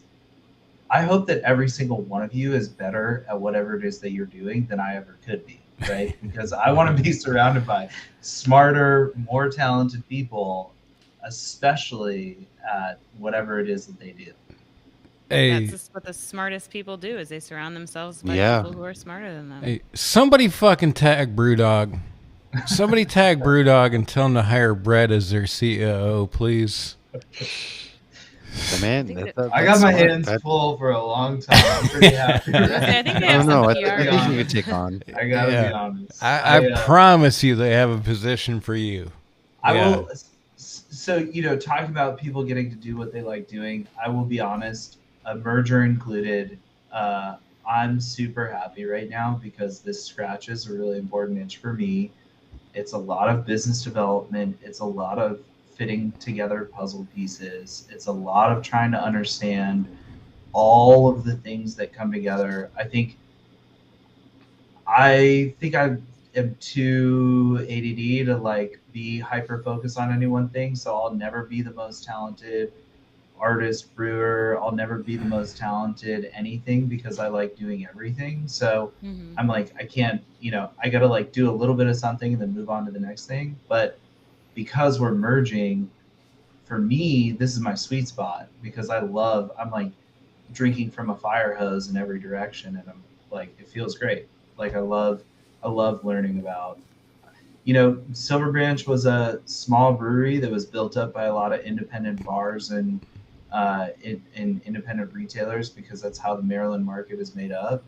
I hope that every single one of you is better at whatever it is that you're doing than I ever could be, right? Because I want to be surrounded by smarter, more talented people, especially at whatever it is that they do. Hey, that's just what the smartest people do, is they surround themselves by people who are smarter than them. Hey, somebody fucking tag Brewdog. Somebody tag Brewdog and tell him to hire Brett as their CEO, please. The man, I got my hands full for a long time. I'm pretty happy. I think they have some PR. I think you could take on. I gotta be honest. I promise you they have a position for you. I will. So, talking about people getting to do what they like doing, I will be honest, a merger included, I'm super happy right now because this scratches a really important itch for me. It's a lot of business development. It's a lot of fitting together puzzle pieces. It's a lot of trying to understand all of the things that come together. I think I am too ADD to be hyper focused on any one thing. So I'll never be the most talented artist brewer. I'll never be the most talented anything because I like doing everything. So I'm like, I can't, I got to do a little bit of something and then move on to the next thing. But because we're merging, for me, this is my sweet spot because I'm drinking from a fire hose in every direction. And I'm like, it feels great. I love learning about, Silverbranch was a small brewery that was built up by a lot of independent bars and independent retailers because that's how the Maryland market is made up.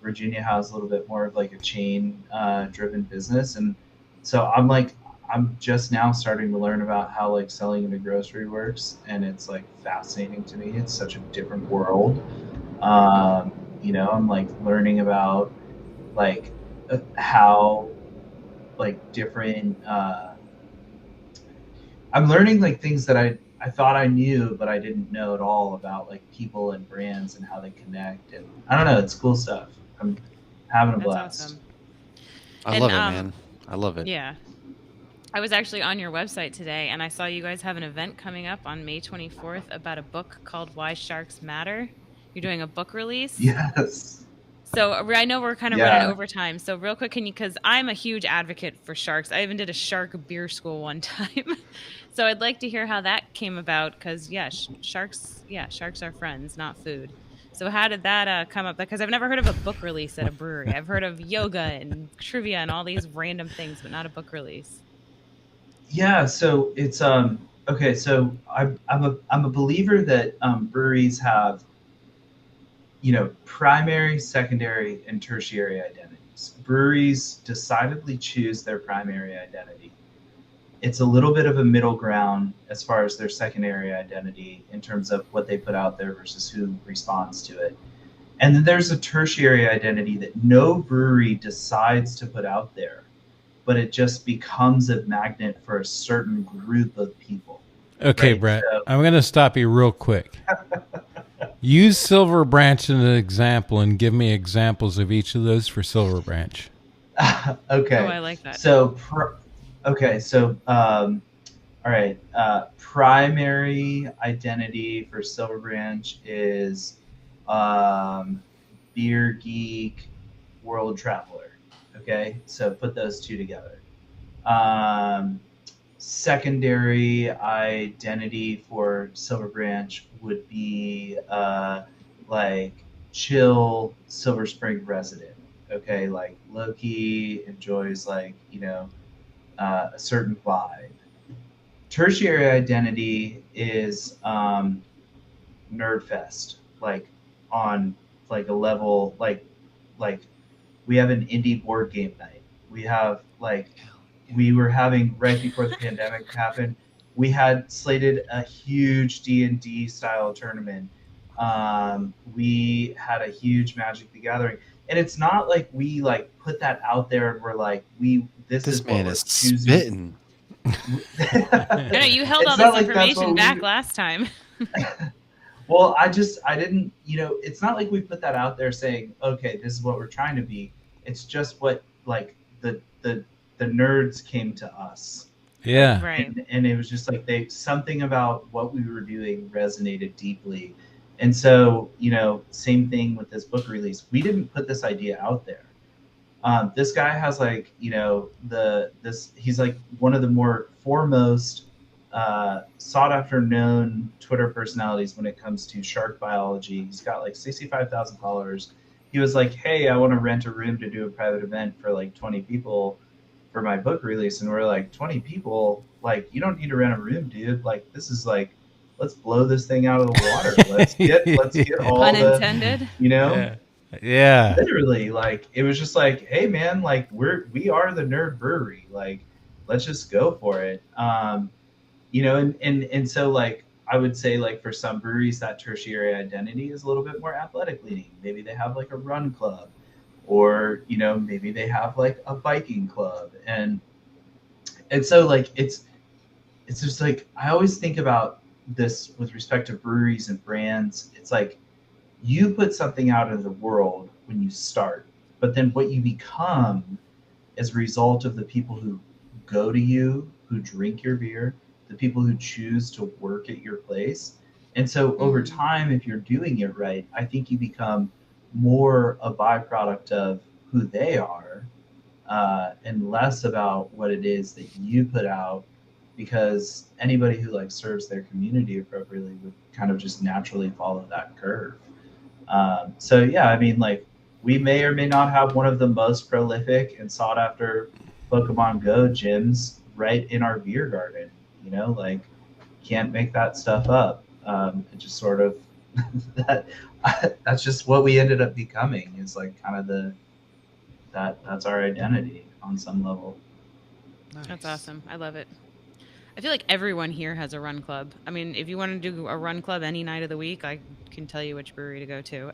Virginia has a little bit more of a chain driven business. And So I'm just now starting to learn about how like selling in a grocery works, and it's like fascinating to me. It's such a different world. I'm like learning about like how like different. I'm learning like things that I thought I knew, but I didn't know at all about like people and brands and how they connect. And I don't know, it's cool stuff. I'm having a blast. Awesome. I love it, man. I love it. Yeah. I was actually on your website today, and I saw you guys have an event coming up on May 24th about a book called Why Sharks Matter. You're doing a book release? Yes. So I know we're kind of running overtime. So real quick, because I'm a huge advocate for sharks. I even did a shark beer school one time. So I'd like to hear how that came about, because sharks are friends, not food. So how did that come up? Because I've never heard of a book release at a brewery. I've heard of yoga and trivia and all these random things, but not a book release. Yeah, so it's okay. So I'm a believer that breweries have, primary, secondary, and tertiary identities. Breweries decidedly choose their primary identity. It's a little bit of a middle ground as far as their secondary identity in terms of what they put out there versus who responds to it. And then there's a tertiary identity that no brewery decides to put out there, but it just becomes a magnet for a certain group of people. Okay, right? Brett, so, I'm going to stop you real quick. Use Silverbranch as an example and give me examples of each of those for Silverbranch. Okay. Oh, I like that. So, all right. Primary identity for Silverbranch is beer geek, world traveler. Okay, so put those two together. Secondary identity for Silverbranch would be like chill Silver Spring resident. Okay, like low-key enjoys like a certain vibe. Tertiary identity is Nerdfest, like on like a level like we have an indie board game night. We have we were having right before the pandemic happened. We had slated a huge D&D style tournament. We had a huge Magic the Gathering, and it's not like we like put that out there and we're like this is man is spitting. No, you held all this information back last time. Well, I didn't, it's not like we put that out there saying, okay, this is what we're trying to be. It's just what like the nerds came to us. Yeah. Right. And it was just like something about what we were doing resonated deeply. And so, same thing with this book release. We didn't put this idea out there. This guy has like, he's like one of the more foremost sought after known Twitter personalities when it comes to shark biology. He's got like 65,000 followers. He was like, hey, I want to rent a room to do a private event for like 20 people for my book release. And we're like, 20 people? Like, you don't need to rent a room, dude. Like, this is like, let's blow this thing out of the water. Let's get all pun intended. Yeah. Literally, like, it was just like, hey man, like we are the nerd brewery. Like, let's just go for it. And so like I would say like for some breweries that tertiary identity is a little bit more athletic leaning. Maybe they have like a run club, or maybe they have like a biking club, and so like it's just like I always think about this with respect to breweries and brands. It's like you put something out into the world when you start, but then what you become as a result of the people who go to you, who drink your beer, the people who choose to work at your place. And so over time, if you're doing it right, I think you become more a byproduct of who they are, and less about what it is that you put out, because anybody who like serves their community appropriately would kind of just naturally follow that curve. So yeah, I mean, like we may or may not have one of the most prolific and sought after Pokemon Go gyms right in our beer garden. Like can't make that stuff up. It just sort of that's just what we ended up becoming, is like kind of that's our identity on some level. Nice. That's awesome. I love it. I feel like everyone here has a run club. I mean, if you want to do a run club any night of the week, I can tell you which brewery to go to.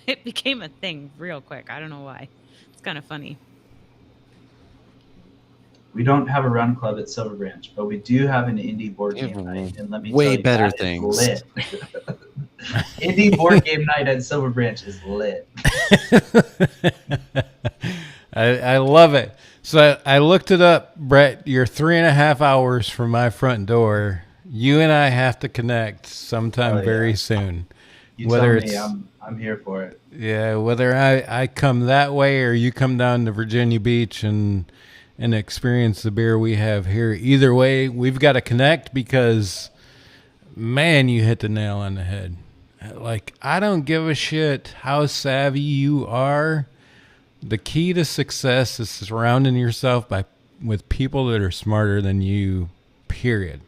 It became a thing real quick. I don't know why. It's kind of funny. We don't have a run club at Silverbranch, but we do have an indie board game night. And let me way tell you, better that things. is lit. Indie board game night at Silverbranch is lit. I love it. So I looked it up, Brett. You're 3.5 hours from my front door. You and I have to connect sometime very soon. You whether tell me, I'm here for it. Yeah, whether I come that way or you come down to Virginia Beach and experience the beer we have here. Either way, we've got to connect because, man, you hit the nail on the head. Like, I don't give a shit how savvy you are. The key to success is surrounding yourself with people that are smarter than you, period.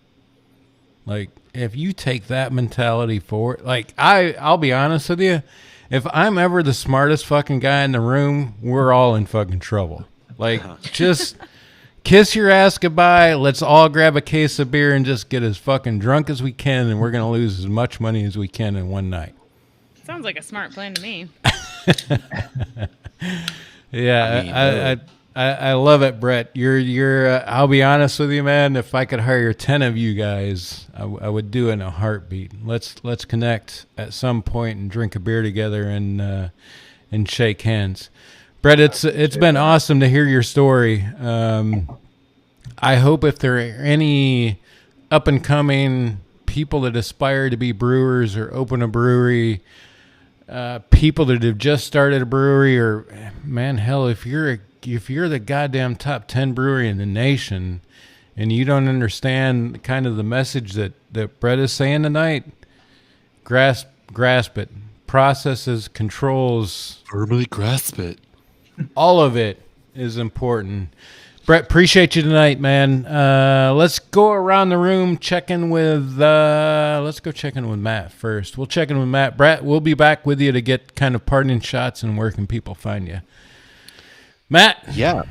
Like, if you take that mentality forward, like, I'll be honest with you, if I'm ever the smartest fucking guy in the room, we're all in fucking trouble. Like, just kiss your ass goodbye. Let's all grab a case of beer and just get as fucking drunk as we can, and we're going to lose as much money as we can in one night. Sounds like a smart plan to me. Yeah, I love it, Brett. You're. I'll be honest with you, man. If I could hire 10 of you guys, I would do it in a heartbeat. Let's connect at some point and drink a beer together and shake hands. Brett, it's been awesome to hear your story. I hope if there are any up and coming people that aspire to be brewers or open a brewery. People that have just started a brewery, or man, hell, if you're the goddamn top 10 brewery in the nation, and you don't understand kind of the message that Brett is saying tonight, grasp it. Processes, controls, firmly grasp it. All of it is important. Brett, appreciate you tonight, man. Let's go around the room, let's go check in with Matt first. We'll check in with Matt. Brett, we'll be back with you to get kind of parting shots and where can people find you. Matt. Yeah.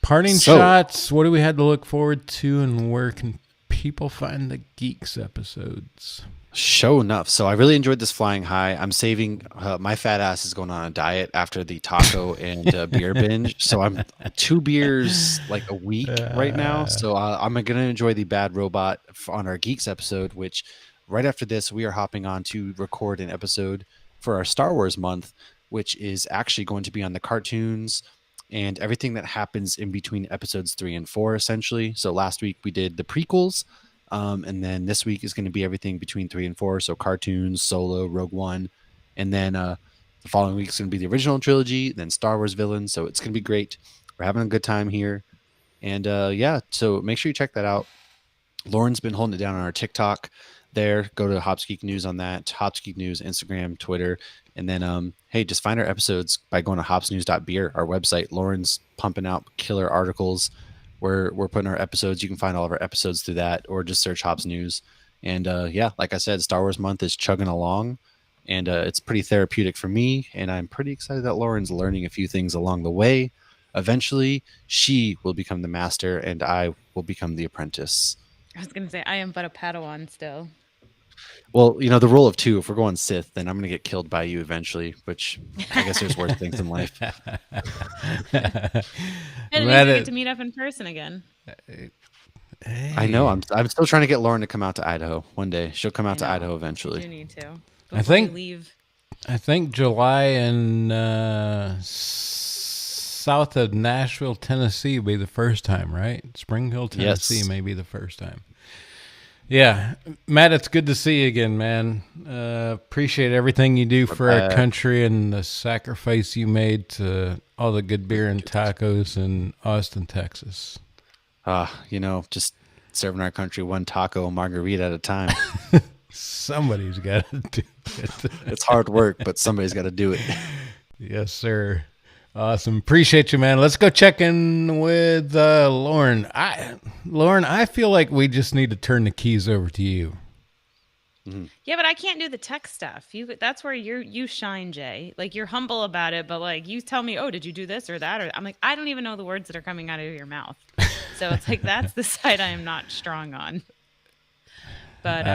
Parting shots, what do we have to look forward to and where can people find the Geeks episodes? Show enough. So I really enjoyed this flying high. I'm saving my fat ass is going on a diet after the taco and beer binge. So I'm 2 beers like a week right now. So I'm going to enjoy the Bad Robot on our Geeks episode, which right after this, we are hopping on to record an episode for our Star Wars month, which is actually going to be on the cartoons and everything that happens in between episodes 3 and 4, essentially. So last week we did the prequels. And then this week is going to be everything between 3 and 4. So cartoons, Solo, Rogue One. And then the following week is going to be the original trilogy, then Star Wars villains. So it's going to be great. We're having a good time here. And so make sure you check that out. Lauren's been holding it down on our TikTok there. Go to Hops Geek News on that. Hops Geek News, Instagram, Twitter. And then, hey, just find our episodes by going to hopsnews.beer, our website. Lauren's pumping out killer articles. We're putting our episodes. You can find all of our episodes through that, or just search Hops News. And like I said, Star Wars month is chugging along, and it's pretty therapeutic for me. And I'm pretty excited that Lauren's learning a few things along the way. Eventually, she will become the master, and I will become the apprentice. I was going to say, I am but a Padawan still. Well, the rule of 2, if we're going Sith, then I'm going to get killed by you eventually, which I guess there's worse things in life. And it means we get to meet up in person again. Hey. I know. I'm still trying to get Lauren to come out to Idaho one day. She'll come out to Idaho eventually. You need to. I think July in south of Nashville, Tennessee will be the first time, right? Springfield, Tennessee may be the first time. Yeah, Matt, it's good to see you again, man. Appreciate everything you do for our country and the sacrifice you made to all the good beer and tacos in Austin, Texas. Just serving our country one taco margarita at a time. Somebody's got to do it. It's hard work, but somebody's got to do it. Yes, sir. Awesome. Appreciate you, man. Let's go check in with Lauren. Lauren, I feel like we just need to turn the keys over to you. Mm-hmm. Yeah, but I can't do the tech stuff. That's where you shine, Jay. Like, you're humble about it, but like, you tell me, oh, did you do this or that? Or I'm like, I don't even know the words that are coming out of your mouth. So it's like that's the side I am not strong on. But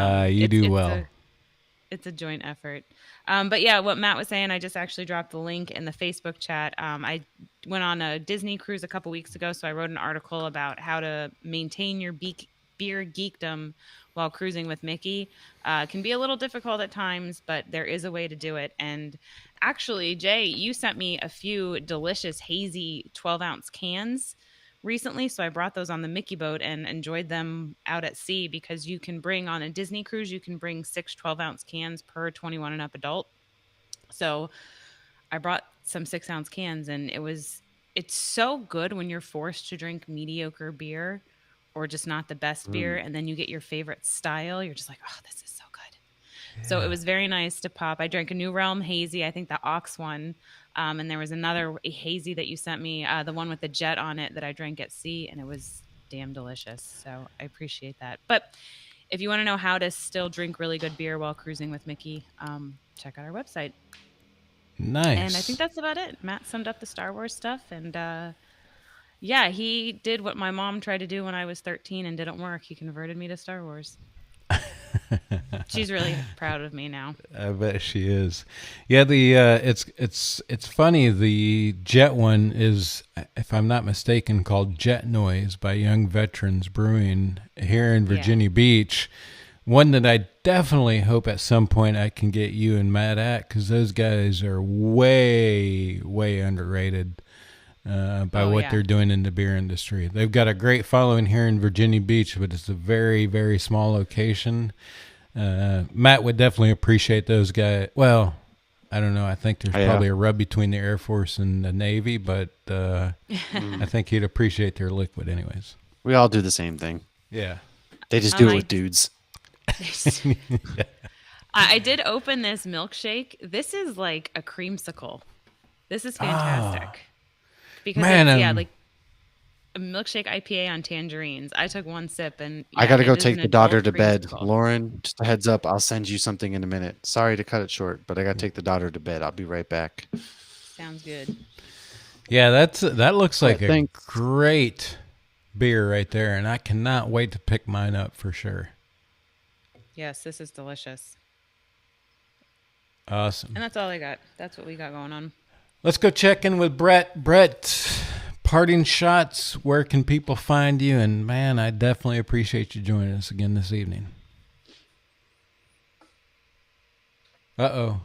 it's a joint effort. But yeah, what Matt was saying, I just actually dropped the link in the Facebook chat. I went on a Disney cruise a couple weeks ago, so I wrote an article about how to maintain your beer geekdom while cruising with Mickey. It can be a little difficult at times, but there is a way to do it. And actually, Jay, you sent me a few delicious hazy 12-ounce cans recently, so I brought those on the Mickey boat and enjoyed them out at sea, because you can bring on a Disney cruise, you can bring 6 12-ounce cans per 21 and up adult. So I brought some 6-ounce cans, and it's so good when you're forced to drink mediocre beer or just not the best beer, and then you get your favorite style. You're just like, oh, this is so good. Yeah. So it was very nice to pop. I drank a New Realm hazy, I think the Ox one. And there was another hazy that you sent me, the one with the jet on it, that I drank at sea, and it was damn delicious. So I appreciate that. But if you want to know how to still drink really good beer while cruising with Mickey, check out our website. Nice. And I think that's about it. Matt summed up the Star Wars stuff. And yeah, he did what my mom tried to do when I was 13 and didn't work. He converted me to Star Wars. She's really proud of me now. I bet she is. Yeah, it's funny. The jet one is, if I'm not mistaken, called Jet Noise by Young Veterans Brewing here in Virginia Beach. One that I definitely hope at some point I can get you and Matt at, because those guys are way, way underrated by what they're doing in the beer industry. They've got a great following here in Virginia Beach, but it's a very, very small location. Matt would definitely appreciate those guys. Well, I don't know. I think there's probably a rub between the Air Force and the Navy, but I think he'd appreciate their liquid anyways. We all do the same thing. Yeah. They just do it with dudes. I did open this milkshake. This is like a creamsicle. This is fantastic. Because like a milkshake IPA on tangerines. I took one sip and I got to go take the daughter to bed. Lauren, just a heads up, I'll send you something in a minute. Sorry to cut it short, but I got to take the daughter to bed. I'll be right back. Sounds good. Yeah, that looks like a great beer right there, and I cannot wait to pick mine up for sure. Yes, this is delicious. Awesome. And that's all I got. That's what we got going on. Let's go check in with Brett. Brett, parting shots. Where can people find you? And man, I definitely appreciate you joining us again this evening. Uh-oh.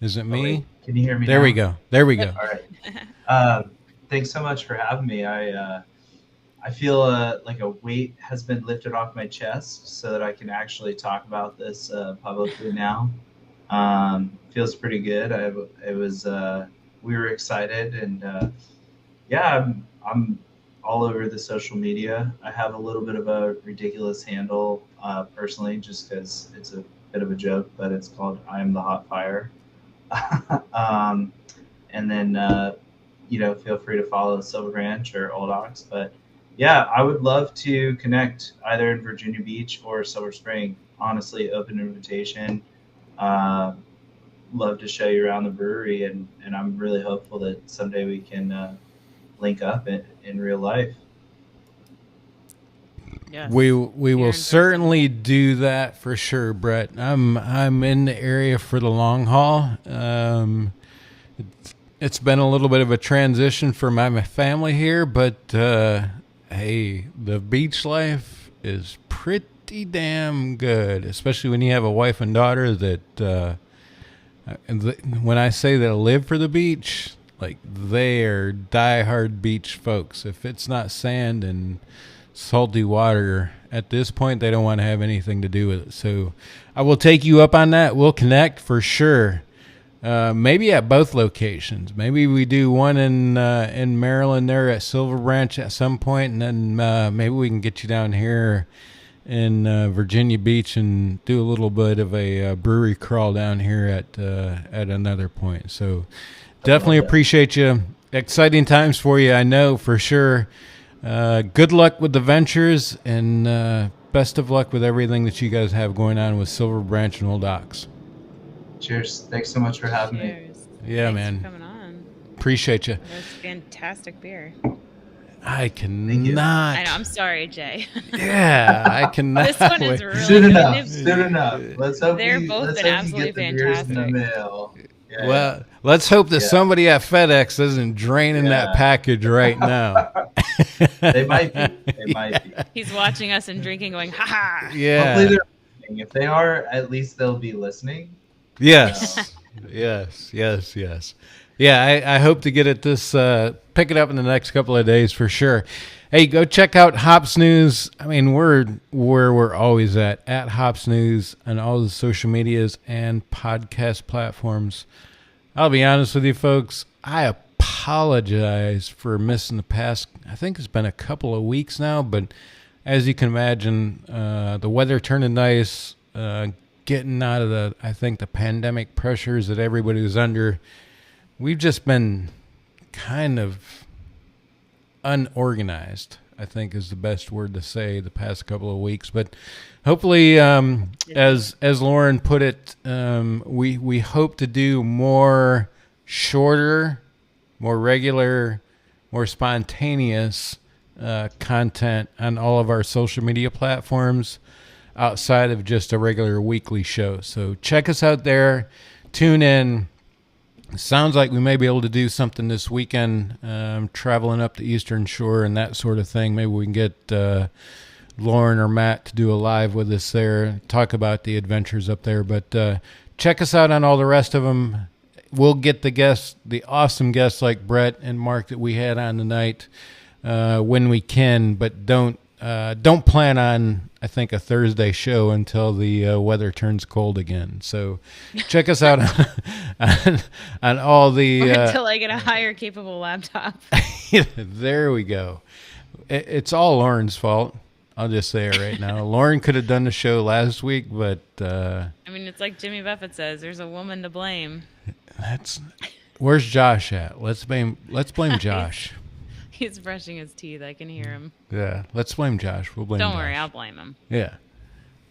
Is it me? Wait, can you hear me There now? we go. There we go. All right. Thanks so much for having me. I feel like a weight has been lifted off my chest so that I can actually talk about this publicly now. Feels pretty good. We were excited, and I'm all over the social media. I have a little bit of a ridiculous handle personally, just because it's a bit of a joke, but it's called I Am the Hot Fire. And then feel free to follow Silverbranch or Old Ox. But yeah, I would love to connect either in Virginia Beach or Silver Spring. Honestly, open invitation. Love to show you around the brewery, and I'm really hopeful that someday we can link up in real life. Yes. We will certainly do that for sure, Brett. I'm in the area for the long haul. It's been a little bit of a transition for my family here, but hey, the beach life is pretty damn good, especially when you have a wife and daughter that when I say they live for the beach, like they are diehard beach folks. If it's not sand and salty water at this point, they don't want to have anything to do with it. So I will take you up on that. We'll connect for sure. Maybe at both locations. Maybe we do one in Maryland there at Silverbranch at some point, and then maybe we can get you down here in Virginia Beach and do a little bit of a brewery crawl down here at another point. So definitely appreciate you. Exciting times for you, I know for sure. Good luck with the ventures, and best of luck with everything that you guys have going on with Silverbranch and Old Ox. Cheers. Thanks so much for having me. Yeah, Thanks man. for coming on. Appreciate you. That was fantastic beer. I cannot. I know. I'm sorry, Jay. Yeah, I cannot. This one is really Soon good. enough. Soon enough. Let's hope They're we, both let's been hope you get absolutely the beers in the fantastic. mail. Yeah, Well, let's hope that Yeah. somebody at FedEx isn't draining that package right now. They might be. They might be. He's watching us and drinking, going, ha ha. Yeah. Hopefully they're listening. If they are, at least they'll be listening. Yes. Yes. Yeah, I hope to get it pick it up in the next couple of days for sure. Hey, go check out Hops News. I mean, we're where we're always at Hops News on all the social medias and podcast platforms. I'll be honest with you folks, I apologize for missing the past, I think it's been a couple of weeks now, but as you can imagine, the weather turning nice, getting out of the pandemic pressures that everybody was under. We've just been kind of unorganized, I think is the best word to say, the past couple of weeks. But hopefully, as Lauren put it, we hope to do more shorter, more regular, more spontaneous content on all of our social media platforms outside of just a regular weekly show. So check us out there. Tune in. Sounds like we may be able to do something this weekend, traveling up the Eastern Shore and that sort of thing. Maybe we can get Lauren or Matt to do a live with us there, talk about the adventures up there. But check us out on all the rest of them. We'll get the awesome guests like Brett and Mark that we had on tonight when we can, but don't plan on, I think, a Thursday show until the weather turns cold again. So check us out on all the... Or until I get a higher capable laptop. There we go. It's all Lauren's fault. I'll just say it right now. Lauren could have done the show last week, but... I mean, it's like Jimmy Buffett says, there's a woman to blame. Where's Josh at? Let's blame Josh. He's brushing his teeth. I can hear him. Yeah, let's blame Josh. We'll blame Don't Josh. worry, I'll blame him. Yeah.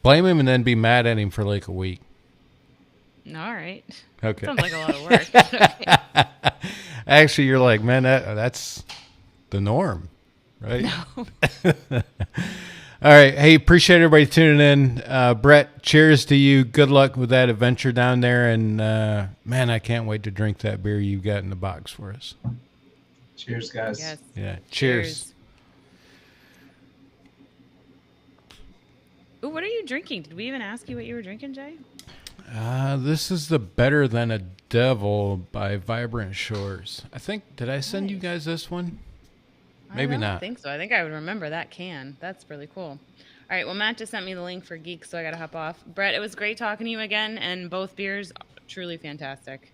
Blame him and then be mad at him for like a week. All right. Okay. Sounds like a lot of work. Okay. Actually, you're like, man, that's the norm, right? No. All right. Hey, appreciate everybody tuning in. Brett, cheers to you. Good luck with that adventure down there. And, man, I can't wait to drink that beer you got in the box for us. Cheers, guys. Yes. Yeah. Cheers. Ooh, what are you drinking? Did we even ask you what you were drinking, Jay? This is the Better Than a Devil by Vibrant Shores. I think, did I send you guys this one? Maybe not. I think so. I think I would remember that can. That's really cool. All right. Well, Matt just sent me the link for Geeks, so I got to hop off. Brett, it was great talking to you again, and both beers truly fantastic.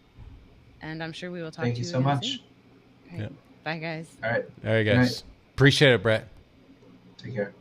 And I'm sure we will talk to you Thank you so again much. soon. All right. Yeah. Bye, guys. All right. All right, Good guys. night. Appreciate it, Brett. Take care.